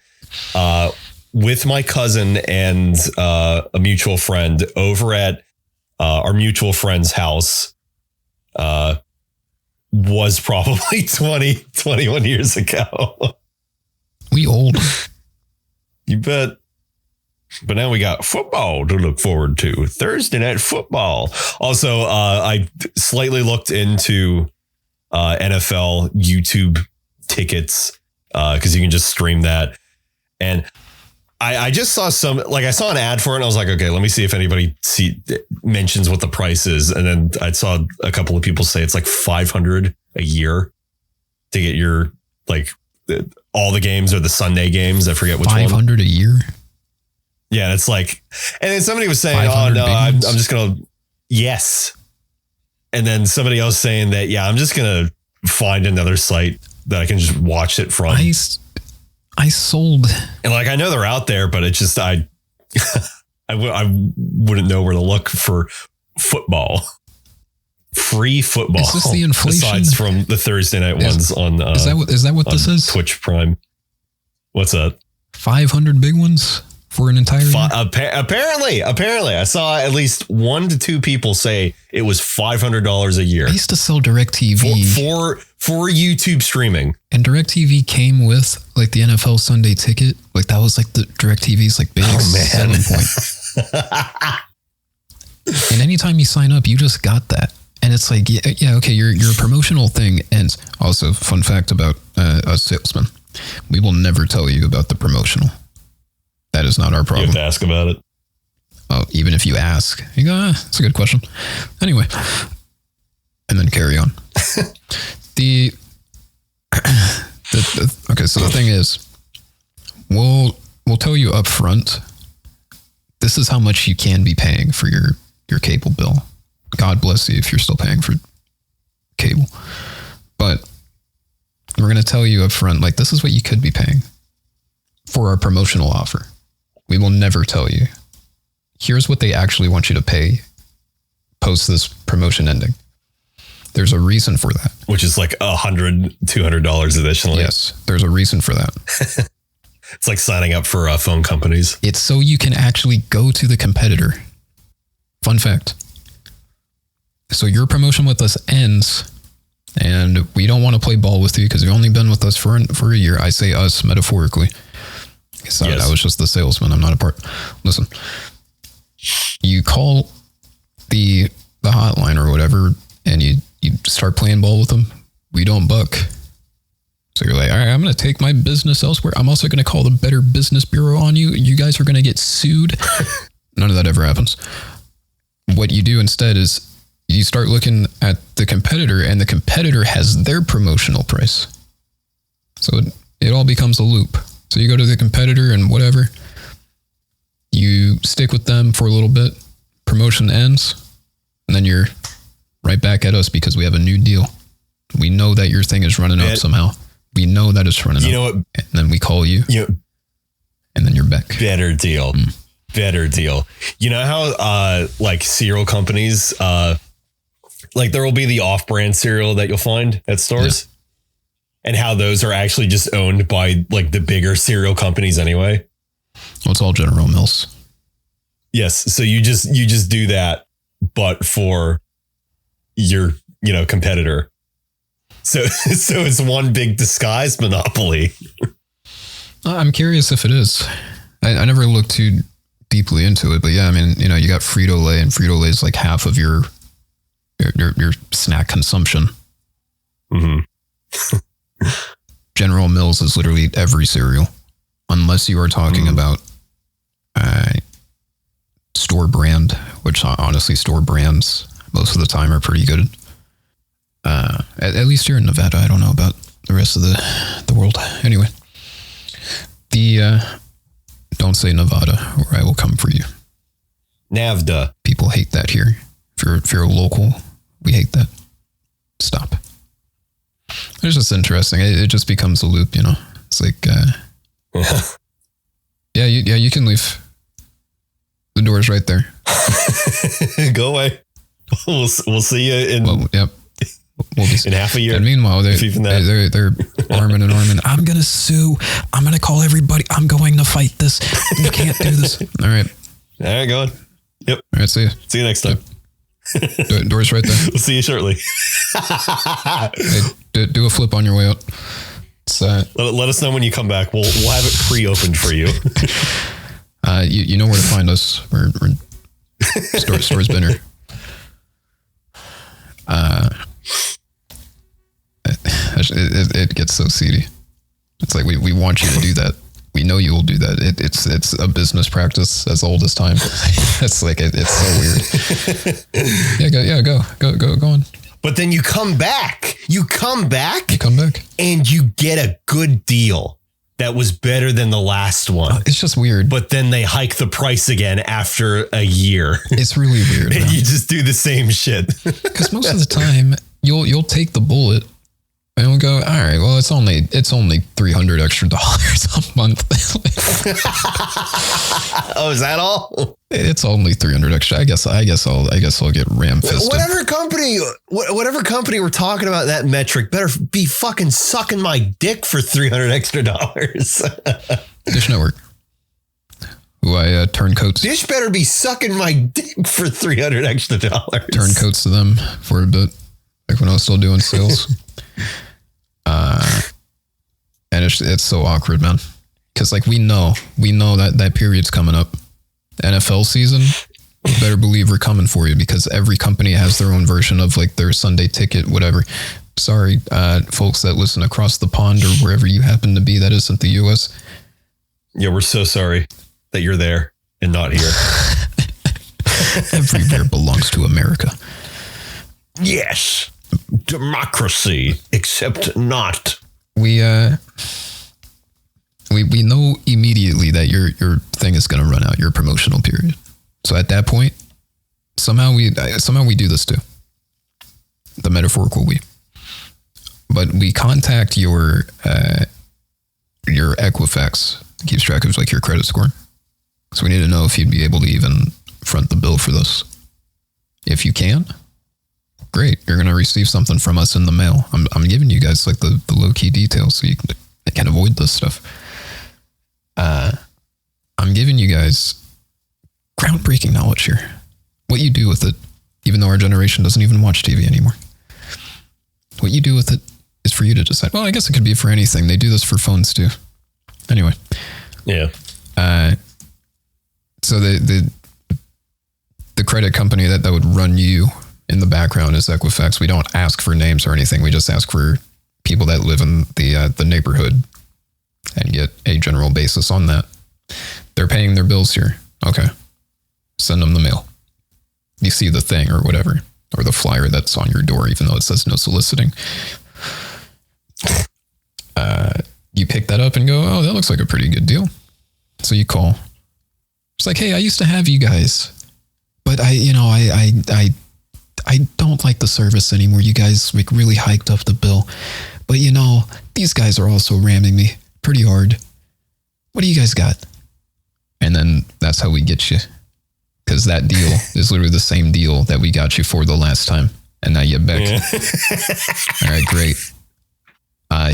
with my cousin and a mutual friend over at our mutual friend's house was probably 21 years ago. We old. You bet. But now we got football to look forward to. Thursday night football. Also, I slightly looked into NFL YouTube tickets because you can just stream that. And I just saw I saw an ad for it and I was like, okay, let me see if anybody mentions what the price is. And then I saw a couple of people say it's like $500 a year to get your, like, all the games or the Sunday games. I forget which one. $500 a year? Yeah, it's like, and then somebody was saying, oh no, I'm just going to, yes. And then somebody else saying that, yeah, I'm just going to find another site that I can just watch it from. I sold. And like, I know they're out there, but it's just, I wouldn't know where to look for football. Free football. Is this the inflation? Besides from the Thursday night ones on, is that what this is? Twitch Prime. What's that? 500 big ones? for an entire year? Apparently, I saw at least 1 to 2 people say it was $500 a year. I used to sell DirecTV for YouTube streaming, and DirecTV came with like the NFL Sunday ticket. Like that was like the DirecTV's like big selling point. And anytime you sign up, you just got that. And it's like, yeah, okay, your promotional thing ends. Also, fun fact about a salesman. We will never tell you about the promotional. That is not our problem. You have to ask about it. Oh, even if you ask, you go, that's a good question. Anyway, and then carry on. Okay, so the thing is, we'll tell you up front, this is how much you can be paying for your cable bill. God bless you if you're still paying for cable. But we're going to tell you up front, like, this is what you could be paying for our promotional offer. We will never tell you. Here's what they actually want you to pay post this promotion ending. There's a reason for that. Which is like $100, $200 additionally. Yes, there's a reason for that. It's like signing up for phone companies. It's so you can actually go to the competitor. Fun fact. So your promotion with us ends, and we don't want to play ball with you because you've only been with us for a year. I say us metaphorically. So yes. I was just the salesman. I'm not a part. Listen, you call the hotline or whatever, and you start playing ball with them. We don't buck. So you're like, all right, I'm going to take my business elsewhere. I'm also going to call the Better Business Bureau on you. You guys are going to get sued. None of that ever happens. What you do instead is you start looking at the competitor, and the competitor has their promotional price. So it all becomes a loop. So you go to the competitor and whatever, you stick with them for a little bit, promotion ends, and then you're right back at us because we have a new deal. We know that your thing is running up somehow. We know that it's running up. You know what? And then we call you, and then you're back. Better deal. Better deal. You know how like cereal companies, like there will be the off-brand cereal that you'll find at stores, and how those are actually just owned by like the bigger cereal companies anyway. Well, it's all General Mills. Yes. So you just do that, but for your, competitor. So it's one big disguised monopoly. I'm curious if it is. I never looked too deeply into it, but yeah, I mean, you got Frito-Lay, and Frito-Lay is like half of your snack consumption. Mm-hmm. General Mills is literally every cereal, unless you are talking about store brand, which honestly store brands most of the time are pretty good. At least here in Nevada. I don't know about the rest of the world. Anyway, don't say Nevada or I will come for you. Navda. People hate that here. If you're a local, we hate that. Stop. It's just interesting. It just becomes a loop, It's like, you can leave. The door's right there. Go away. We'll see you in. Well, yep. We'll be, in half a year. And meanwhile, they're arming and arming. I'm going to sue. I'm going to call everybody. I'm going to fight this. You can't do this. All right. All right, go on. Yep. All right, see you. See you next time. Yep. Door's right there. We'll see you shortly. Hey, do a flip on your way out. Let us know when you come back. We'll have it pre-opened for you. You know where to find us. We're Store's Binner. It gets so seedy. It's like we want you to do that. We know you will do that. It's a business practice as old as time. It's like it's so weird. Go on. But then you come back. You come back, and you get a good deal that was better than the last one. It's just weird. But then they hike the price again after a year. It's really weird. And you just do the same shit. Because most of the time, you'll take the bullet. And we'll go, all right, well, it's only $300 extra a month. Oh, is that all? It's only $300 extra. I guess I'll get ram-fisted. Whatever company we're talking about, that metric better be fucking sucking my dick for $300 extra. Dish Network. who I turncoats. Dish better be sucking my dick for $300 extra. Turncoats to them for a bit, like when I was still doing sales. And it's so awkward, man. Because like we know that period's coming up. NFL season, you better believe we're coming for you, because every company has their own version of like their Sunday ticket, whatever. Sorry, folks that listen across the pond or wherever you happen to be that isn't the US. Yeah, we're so sorry that you're there and not here. Everywhere belongs to America. Yes. Democracy, except not. We know immediately that your thing is going to run out, your promotional period. So at that point, somehow we do this too. The metaphorical we. But we contact your Equifax. It keeps track of like your credit score. So we need to know if you'd be able to even front the bill for this. If you can, great. You're going to receive something from us in the mail. I'm giving you guys like the low-key details so you can avoid this stuff. I'm giving you guys groundbreaking knowledge here. What you do with it, even though our generation doesn't even watch TV anymore. What you do with it is for you to decide. Well, I guess it could be for anything. They do this for phones too. Anyway. Yeah. So the credit company that would run you in the background is Equifax. We don't ask for names or anything. We just ask for people that live in the neighborhood and get a general basis on that. They're paying their bills here. Okay. Send them the mail. You see the thing or whatever, or the flyer that's on your door, even though it says no soliciting. You pick that up and go, oh, that looks like a pretty good deal. So you call. It's like, hey, I used to have you guys, but I don't like the service anymore. You guys like really hiked up the bill, but these guys are also ramming me pretty hard. What do you guys got? And then that's how we get you. Because that deal is literally the same deal that we got you for the last time. And now you're back. Yeah. All right, great.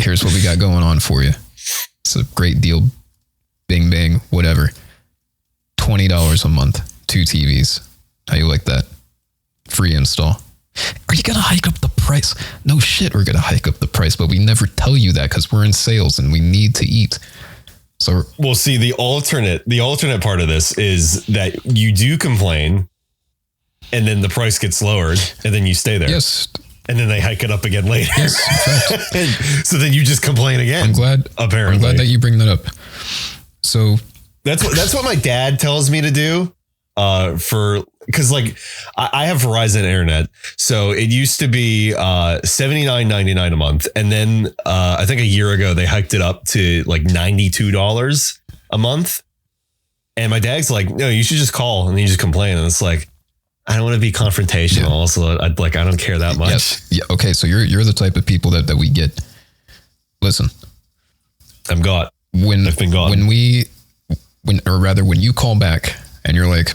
Here's what we got going on for you. It's a great deal. Bing, bang, whatever. $20 a month. 2 TVs. How you like that? Free install. Are you going to hike up the price? No shit, we're going to hike up the price, but we never tell you that because we're in sales and we need to eat. So, well, see, the alternate part of this is that you do complain and then the price gets lowered and then you stay there. Yes. And then they hike it up again later. Yes, in fact. So then you just complain again. I'm glad that you bring that up. So that's what my dad tells me to do. Because like I have Verizon internet, so it used to be $79.99 a month, and then I think a year ago they hiked it up to like $92 a month. And my dad's like, no, you should just call, and you just complain, and it's like, I don't want to be confrontational. Yeah. Also, I don't care that much. Yes. Yeah. Okay. So you're the type of people that we get. Listen, I've been gone. When you call back and you're like,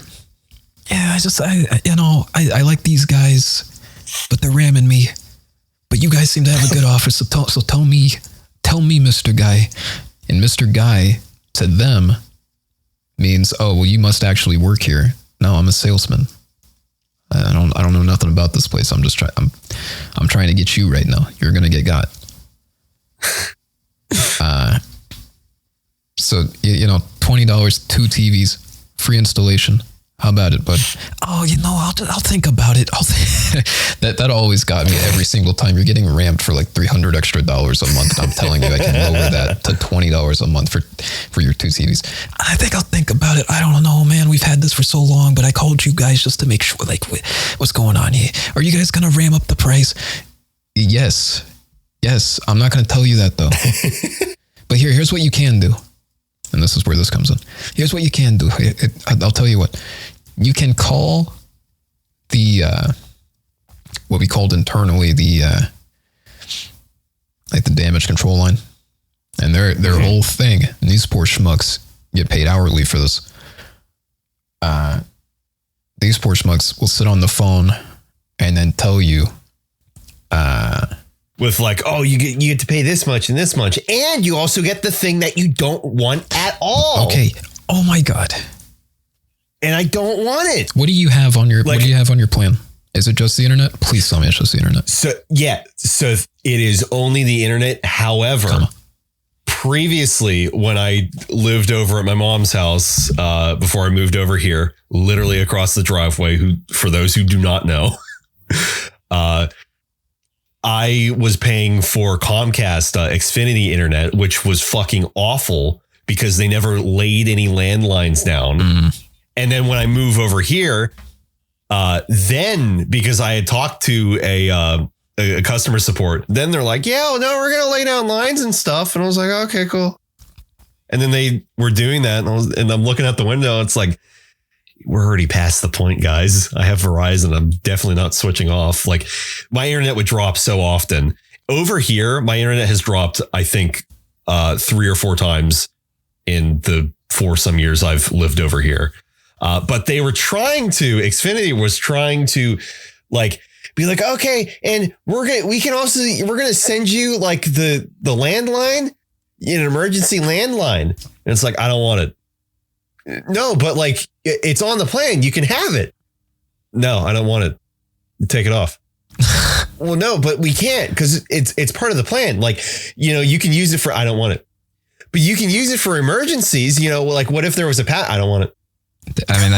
yeah, I like these guys, but they're ramming me. But you guys seem to have a good offer, so tell me, Mr. Guy. And Mr. Guy to them means, oh, well, you must actually work here. No, I'm a salesman. I don't know nothing about this place. I'm trying to get you right now. You're gonna get got. So $20, 2 TVs, free installation. How about it, bud? Oh, I'll think about it. That always got me every single time. You're getting rammed for like $300 extra a month. I'm telling you, I can lower that to $20 a month for your 2 TVs. I think I'll think about it. I don't know, man. We've had this for so long, but I called you guys just to make sure, like, what's going on here? Are you guys going to ram up the price? Yes. I'm not going to tell you that though. But here's what you can do. And this is where this comes in. Here's what you can do. I'll tell you what. You can call the, what we called internally, the damage control line. And their whole thing, and these poor schmucks get paid hourly for this. These poor schmucks will sit on the phone and then tell you, with like, oh, you get to pay this much and this much, and you also get the thing that you don't want at all. Okay. Oh my God. and I don't want it. What do you have on your plan? Is it just the internet? Please tell me it's just the internet. So it is only the internet. However, previously when I lived over at my mom's house, before I moved over here, literally across the driveway, for those who do not know, I was paying for Comcast Xfinity internet, which was fucking awful because they never laid any landlines down. And then when I move over here, then because I had talked to a customer support, then they're like, yeah, no, we're going to lay down lines and stuff. And I was like, okay, cool. And then they were doing that. And I'm looking out the window. It's like, we're already past the point, guys. I have Verizon. I'm definitely not switching off. Like, my internet would drop so often. Over here, my internet has dropped, I think, 3 or 4 times in the 4 some years I've lived over here. But they were Xfinity was trying to like be like, okay, and we're going to send you like the landline, an emergency landline. And it's like, I don't want it. No, but like, it's on the plan. You can have it. No, I don't want it. Take it off. Well, no, but we can't because it's part of the plan. Like, you can use it for, I don't want it, but you can use it for emergencies. Like what if there was I don't want it. I mean,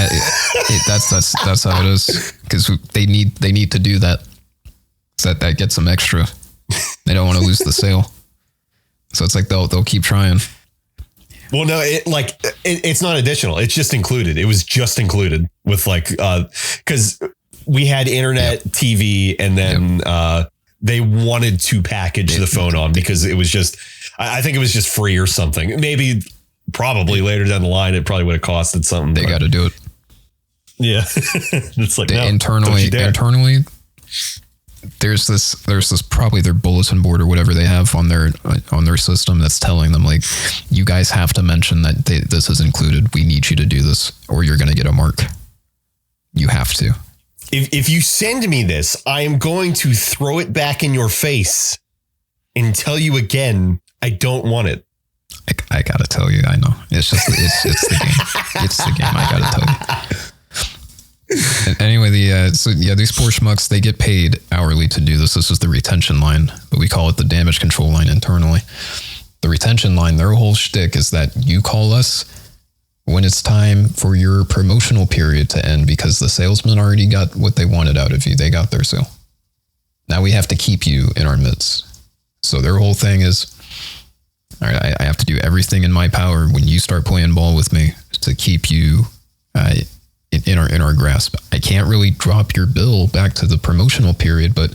that's how it is because they need to do that. So that gets them extra. They don't want to lose the sale. So it's like they'll keep trying. Well, no, it's not additional. It's just included. It was just included with like, because we had internet, TV, and then they wanted to package the phone on because it was just, I think it was just free or something. Probably later down the line, it probably would have costed something. They got to do it. Yeah. It's like internally, there's this probably their bulletin board or whatever they have on their system that's telling them like, you guys have to mention that this is included. We need you to do this or you're going to get a mark. You have to. If you send me this, I am going to throw it back in your face and tell you again, I don't want it. I got to tell you, I know. It's just, it's the game. It's the game. I got to tell you. And anyway, these poor schmucks, they get paid hourly to do this. This is the retention line, but we call it the damage control line internally. The retention line, their whole shtick is that you call us when it's time for your promotional period to end because the salesman already got what they wanted out of you. They got their sale. Now we have to keep you in our midst. So their whole thing is, all right, I have to do everything in my power when you start playing ball with me to keep you in our grasp. I can't really drop your bill back to the promotional period, but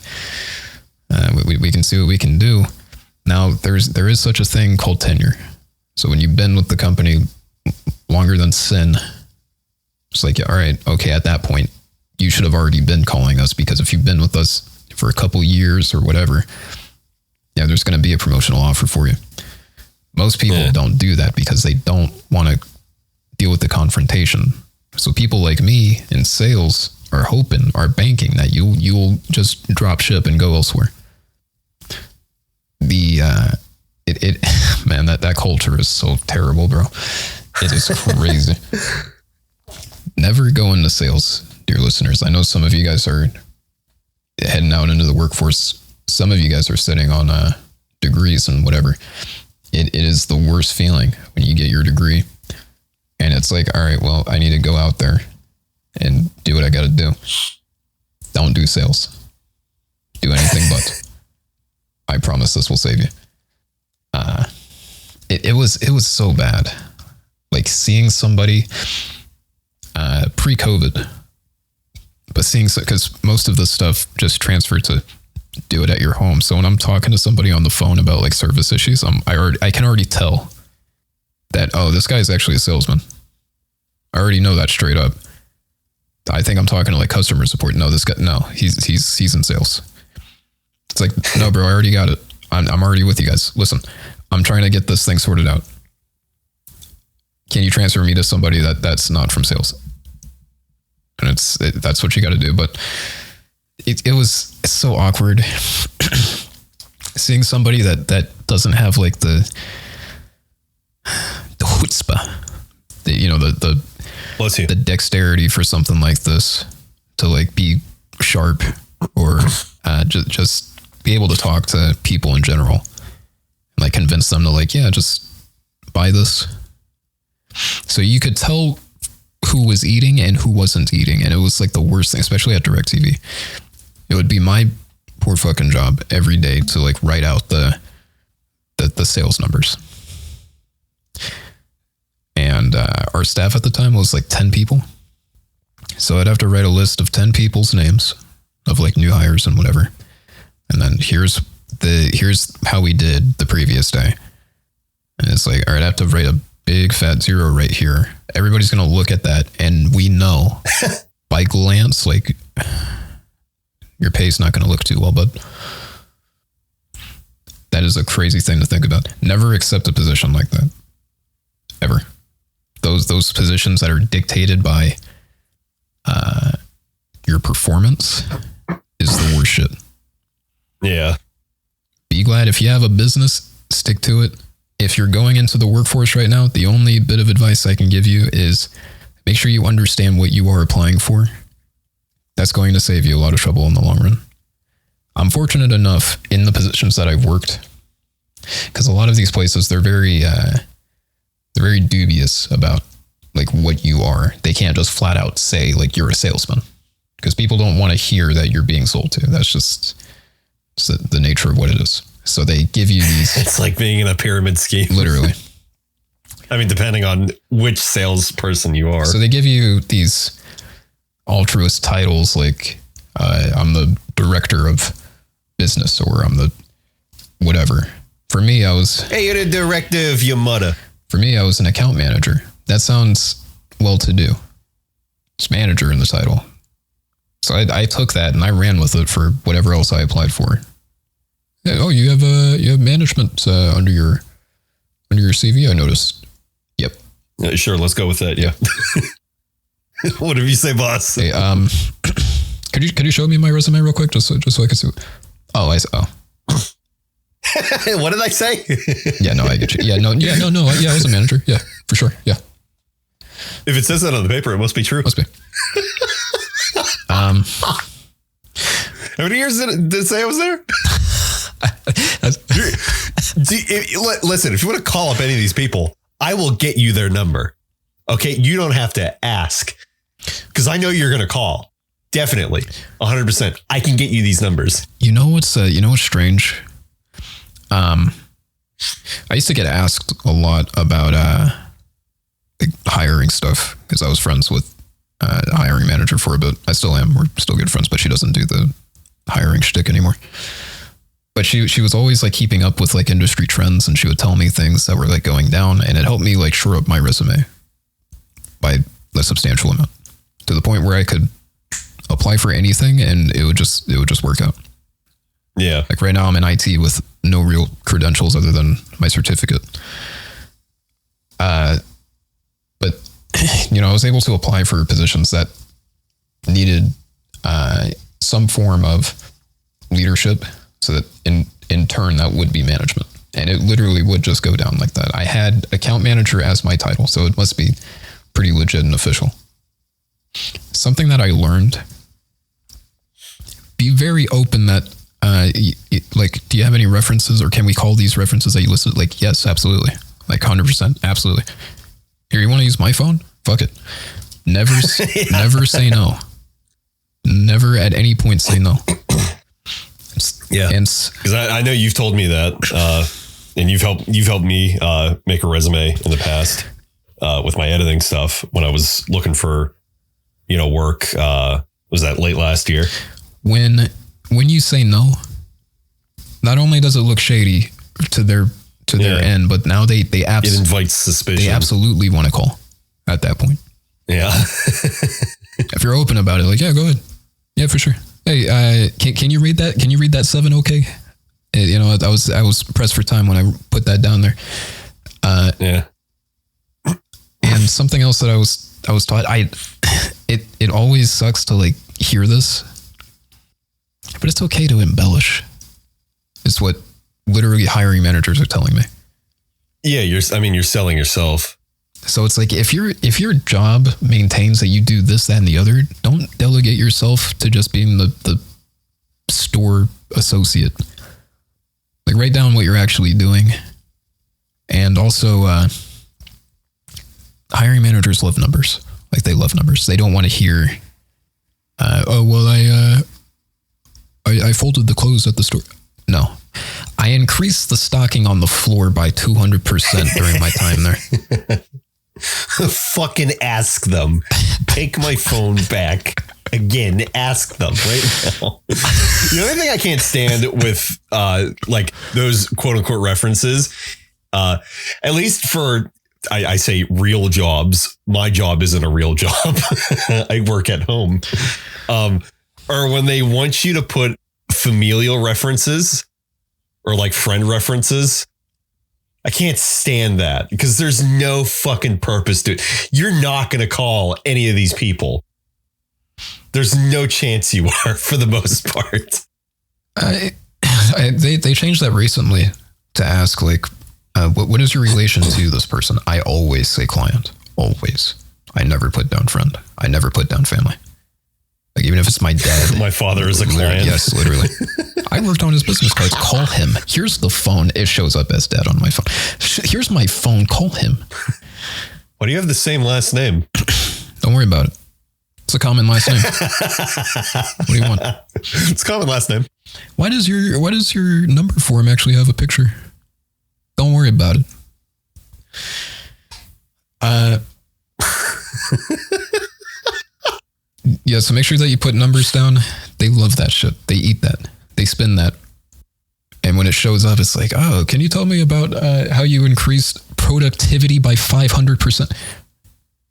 we can see what we can do. Now, there is such a thing called tenure. So when you've been with the company longer than sin, it's like, all right, okay, at that point, you should have already been calling us because if you've been with us for a couple years or whatever, there's going to be a promotional offer for you. Most people don't do that because they don't want to deal with the confrontation. So people like me in sales are banking that you'll just drop ship and go elsewhere. Man, that culture is so terrible, bro. It is crazy. Never go into sales, dear listeners. I know some of you guys are heading out into the workforce. Some of you guys are sitting on degrees and whatever. It is the worst feeling when you get your degree and it's like, all right, well, I need to go out there and do what I got to do. Don't do sales. Do anything but. I promise this will save you. It was so bad. Like seeing somebody pre-COVID, but because most of the stuff just transferred to do it at your home. So when I'm talking to somebody on the phone about like service issues, I can already tell that, oh, this guy's actually a salesman. I already know that straight up. I think I'm talking to like customer support. No, this guy, no, he's in sales. It's like, no, bro, I already got it. I'm already with you guys. Listen, I'm trying to get this thing sorted out. Can you transfer me to somebody that's not from sales? And that's what you got to do. But it's so awkward seeing somebody that doesn't have like the chutzpah, Bless you. the dexterity for something like this to like be sharp or just be able to talk to people in general and like convince them to like, yeah, just buy this. So you could tell who was eating and who wasn't eating. And it was like the worst thing, especially at DirecTV. It would be my poor fucking job every day to like write out the sales numbers. And our staff at the time was like 10 people. So I'd have to write a list of 10 people's names of like new hires and whatever. And then here's how we did the previous day. And it's like, all right, I have to write a big fat 0 right here. Everybody's going to look at that. And we know by glance, like your pay's not going to look too well, but that is a crazy thing to think about. Never accept a position like that. Ever. Those positions that are dictated by your performance is the worst shit. Yeah. Be glad if you have a business, stick to it. If you're going into the workforce right now, the only bit of advice I can give you is make sure you understand what you are applying for. That's going to save you a lot of trouble in the long run. I'm fortunate enough in the positions that I've worked, because a lot of these places, they're very dubious about like what you are. They can't just flat out say like you're a salesman, because people don't want to hear that you're being sold to. That's just the nature of what it is. So they give you these. It's like being in a pyramid scheme. Literally. I mean, depending on which salesperson you are. So they give you these altruist titles like I'm the director of business, or I'm the whatever. For me, hey, you're the director of your mother. For me, I was an account manager. That sounds well-to-do. It's manager in the title. So I took that and I ran with it for whatever else I applied for. Yeah, oh, you have management under your CV, I noticed. Yep. Yeah, sure, let's go with that. Yeah. Whatever you say, boss. Hey, could you show me my resume real quick, just so I can see? Oh. What did I say? Yeah, no, I get you. Yeah, no. Yeah, I was a manager. Yeah, for sure. Yeah. If it says that on the paper, it must be true. Must be. How many years did it say I was there? Listen, if you want to call up any of these people, I will get you their number. Okay, you don't have to ask, because I know you're going to call. Definitely, 100%. I can get you these numbers. You know what's strange? I used to get asked a lot about like hiring stuff, because I was friends with a hiring manager for a bit. I still am. We're still good friends, but she doesn't do the hiring shtick anymore. But she was always like keeping up with like industry trends, and she would tell me things that were like going down, and it helped me like shore up my resume by a substantial amount, to the point where I could apply for anything and it would just work out. Yeah. Like right now I'm in IT with no real credentials other than my certificate. But I was able to apply for positions that needed some form of leadership, so that in turn that would be management. And it literally would just go down like that. I had account manager as my title, so it must be pretty legit and official. Something that I learned: be very open that like, do you have any references, or can we call these references that you listed? Like, yes, absolutely. Like 100%. Absolutely. Here, you want to use my phone? Fuck it. Never say no. Never at any point say no. Yeah. Because I know you've told me that, and you've helped me make a resume in the past with my editing stuff when I was looking for, work. Was that late last year? When you say no, not only does it look shady to their end, but now it invites suspicion. They absolutely want to call at that point. Yeah. If you're open about it, like, yeah, go ahead. Yeah, for sure. Hey, can you read that? Can you read that 7 okay? I was pressed for time when I put that down there. Yeah. And something else that I was taught, it always sucks to like hear this, but it's okay to embellish. It's what literally hiring managers are telling me. Yeah, you're selling yourself. So it's like if your job maintains that you do this, that, and the other, don't delegate yourself to just being the store associate. Like write down what you're actually doing. And also hiring managers love numbers. Like they love numbers. They don't want to hear I folded the clothes at the store. No. I increased the stocking on the floor by 200% during my time there. Fucking ask them. Take my phone back. Again, ask them right now. The only thing I can't stand with like those quote unquote references, at least for I say real jobs. My job isn't a real job. I work at home. Or when they want you to put familial references or like friend references. I can't stand that because there's no fucking purpose to it. You're not going to call any of these people. There's no chance you are for the most part. They changed that recently to ask like, what is your relation to this person? I always say client. Always. I never put down friend. I never put down family. Like even if it's my dad. My father is a client. Yes, literally. I worked on his business cards. Call him. Here's the phone. It shows up as dad on my phone. Here's my phone. Call him. Why do you have the same last name? Don't worry about it. It's a common last name. What do you want? It's a common last name. Why does your number form actually have a picture? Don't worry about it. Yeah, so make sure that you put numbers down. They love that shit. They eat that. They spin that. And when it shows up, it's like, oh, can you tell me about how you increased productivity by 500%?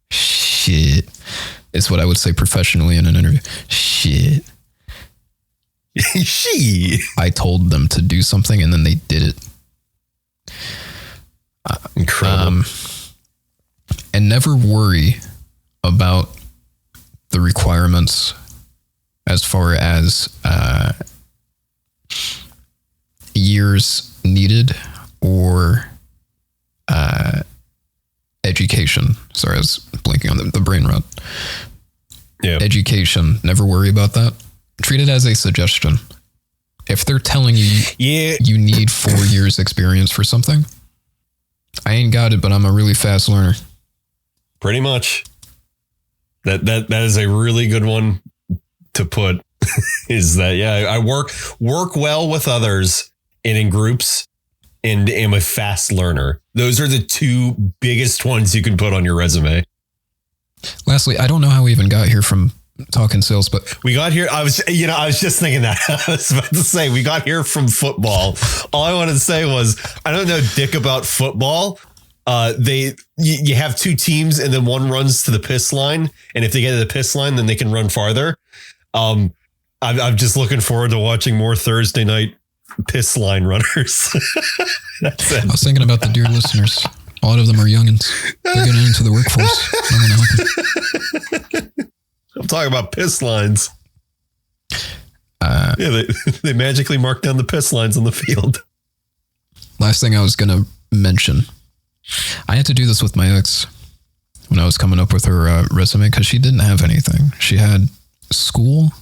Shit. It's what I would say professionally in an interview. Shit. She. I told them to do something and then they did it. Incredible. And never worry about the requirements as far as years needed or education. Sorry, I was blinking on the brain rot. Yeah. Education. Never worry about that. Treat it as a suggestion. If they're telling you you need 4 years experience for something, I ain't got it, but I'm a really fast learner. Pretty much. That is a really good one to put. Is that I work well with others and in groups and am a fast learner. Those are the two biggest ones you can put on your resume. Lastly, I don't know how we even got here from talking sales, but we got here. I was just thinking that. I was about to say we got here from football. All I wanted to say was I don't know dick about football. You have two teams and then one runs to the piss line. And if they get to the piss line, then they can run farther. I'm just looking forward to watching more Thursday night piss line runners. That's it. I was thinking about the dear listeners. A lot of them are youngins. They're getting into the workforce. I'm gonna help them. I'm talking about piss lines. They magically mark down the piss lines on the field. Last thing I was going to mention. I had to do this with my ex when I was coming up with her resume because she didn't have anything. She had school.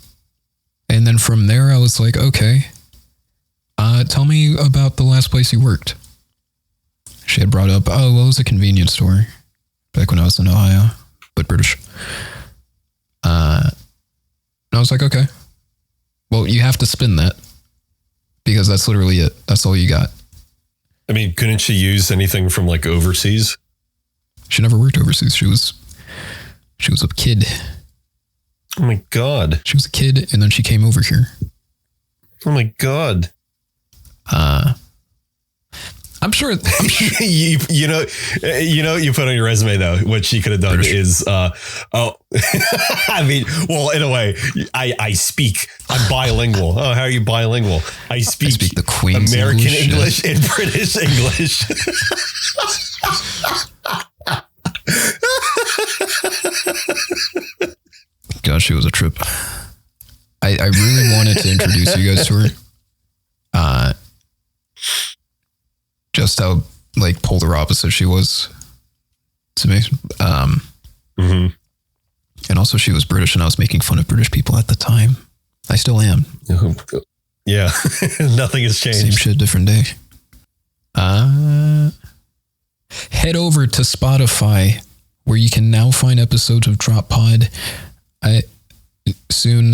And then from there, I was like, okay, tell me about the last place you worked. She had brought up, oh, well, it was a convenience store back when I was in Ohio, but British. And I was like, okay, well, you have to spin that because that's literally it. That's all you got. I mean, couldn't she use anything from like overseas? She never worked overseas. She was a kid. Oh my God. She was a kid and then she came over here. Oh my God. I'm sure you put on your resume though, what she could have done British. is, I mean, well, in a way I speak, I'm bilingual. Oh, how are you bilingual? I speak the Queen's American English and British English. God, she was a trip. I really wanted to introduce you guys to her. Just how like polar opposite she was to me. Mm-hmm. And also she was British and I was making fun of British people at the time. I still am. Yeah. Nothing has changed. Same shit, different day. Head over to Spotify where you can now find episodes of Drop Pod. Soon,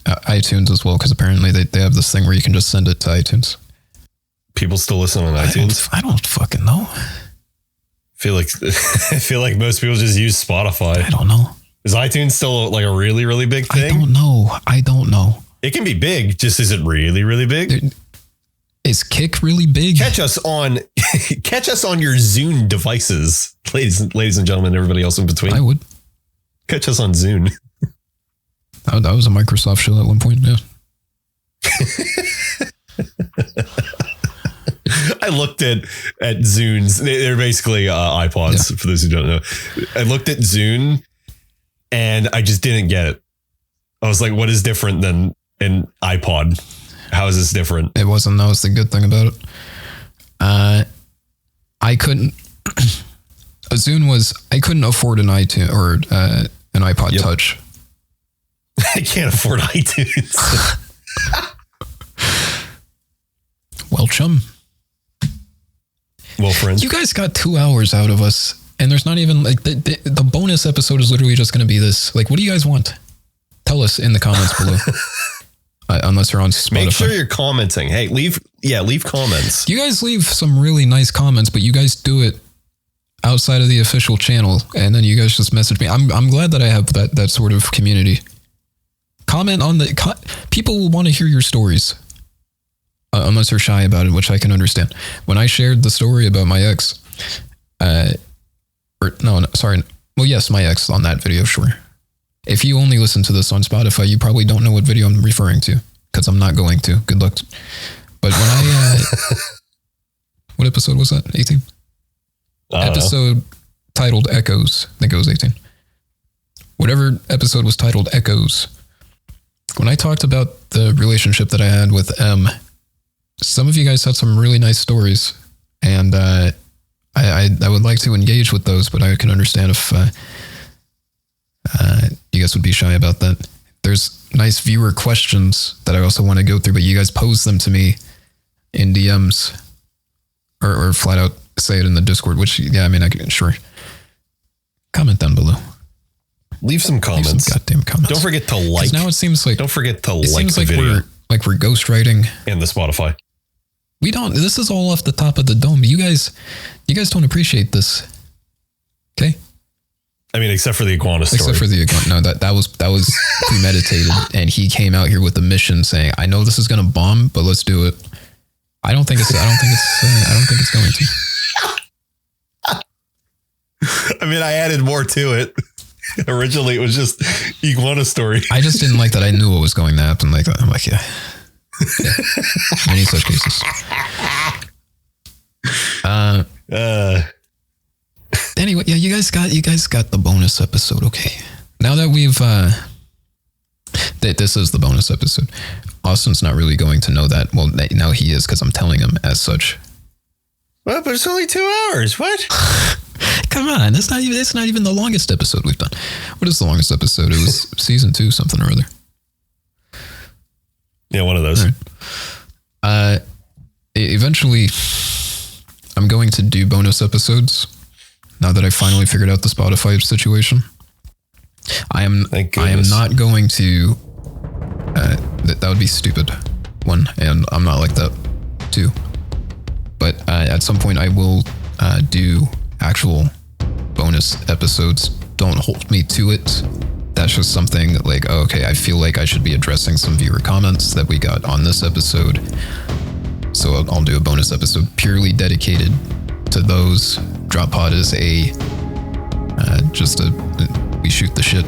iTunes as well, because apparently they have this thing where you can just send it to iTunes. People still listen on iTunes? I don't fucking know. I feel like most people just use Spotify. I don't know. Is iTunes still like a really, really big thing? I don't know. It can be big. Just is it really, really big? Is Kick really big? Catch us on your Zune devices, ladies and gentlemen, everybody else in between. I would. Catch us on Zune. That was a Microsoft show at one point, yeah. I looked at Zunes. They're basically iPods, for those who don't know. I looked at Zune and I just didn't get it. I was like, what is different than an iPod? How is this different? It wasn't. That was the good thing about it. I couldn't. Zune was. I couldn't afford an iTunes or an iPod Touch. I can't afford iTunes. Well, chum. Well, friends. You guys got 2 hours out of us, and there's not even like the bonus episode is literally just going to be this. Like, what do you guys want? Tell us in the comments below. Unless you're on Spotify. Make sure you're commenting. Hey, leave comments. You guys leave some really nice comments, but you guys do it outside of the official channel, and then you guys just message me. I'm glad that I have that sort of community. Comment on people will want to hear your stories. Unless you're shy about it, which I can understand. When I shared the story about my ex, my ex on that video, sure. If you only listen to this on Spotify, you probably don't know what video I'm referring to, because I'm not going to. Good luck. But when I, what episode was that? 18? Episode titled Echoes. I think it was 18. Whatever episode was titled Echoes. When I talked about the relationship that I had with M, some of you guys had some really nice stories, and I would like to engage with those, but I can understand if you guys would be shy about that. There's nice viewer questions that I also want to go through, but you guys pose them to me in DMs or flat out say it in the Discord, which, I can, sure. Comment down below. Leave some comments. Leave some goddamn comments. Don't forget to like. Now it seems like. Don't forget to it like seems the like video. We're ghostwriting. And the Spotify. We don't. This is all off the top of the dome. You guys don't appreciate this. Okay. I mean, except for the Iguana Story. Except for the Iguana. No, that was premeditated, and he came out here with a mission saying, "I know this is going to bomb, but let's do it." I don't think it's going to. I mean, I added more to it. Originally, it was just Iguana Story. I just didn't like that. I knew what was going to happen. Like that. I'm like, yeah. Many such cases. Anyway, yeah, you guys got the bonus episode. Okay, now that we've this is the bonus episode. Austin's not really going to know that. Well, now he is, because I'm telling him as such. Well, but it's only 2 hours. What? Come on, it's not even the longest episode we've done. What is the longest episode? It was season 2, something or other. Yeah, one of those. Right. Eventually, I'm going to do bonus episodes now that I finally figured out the Spotify situation. I am not going to. That would be stupid. One, and I'm not like that. Two, but at some point I will do actual bonus episodes. Don't hold me to it. That's just something like, okay, I feel like I should be addressing some viewer comments that we got on this episode. So I'll do a bonus episode purely dedicated to those. Drop Pod is we shoot the shit.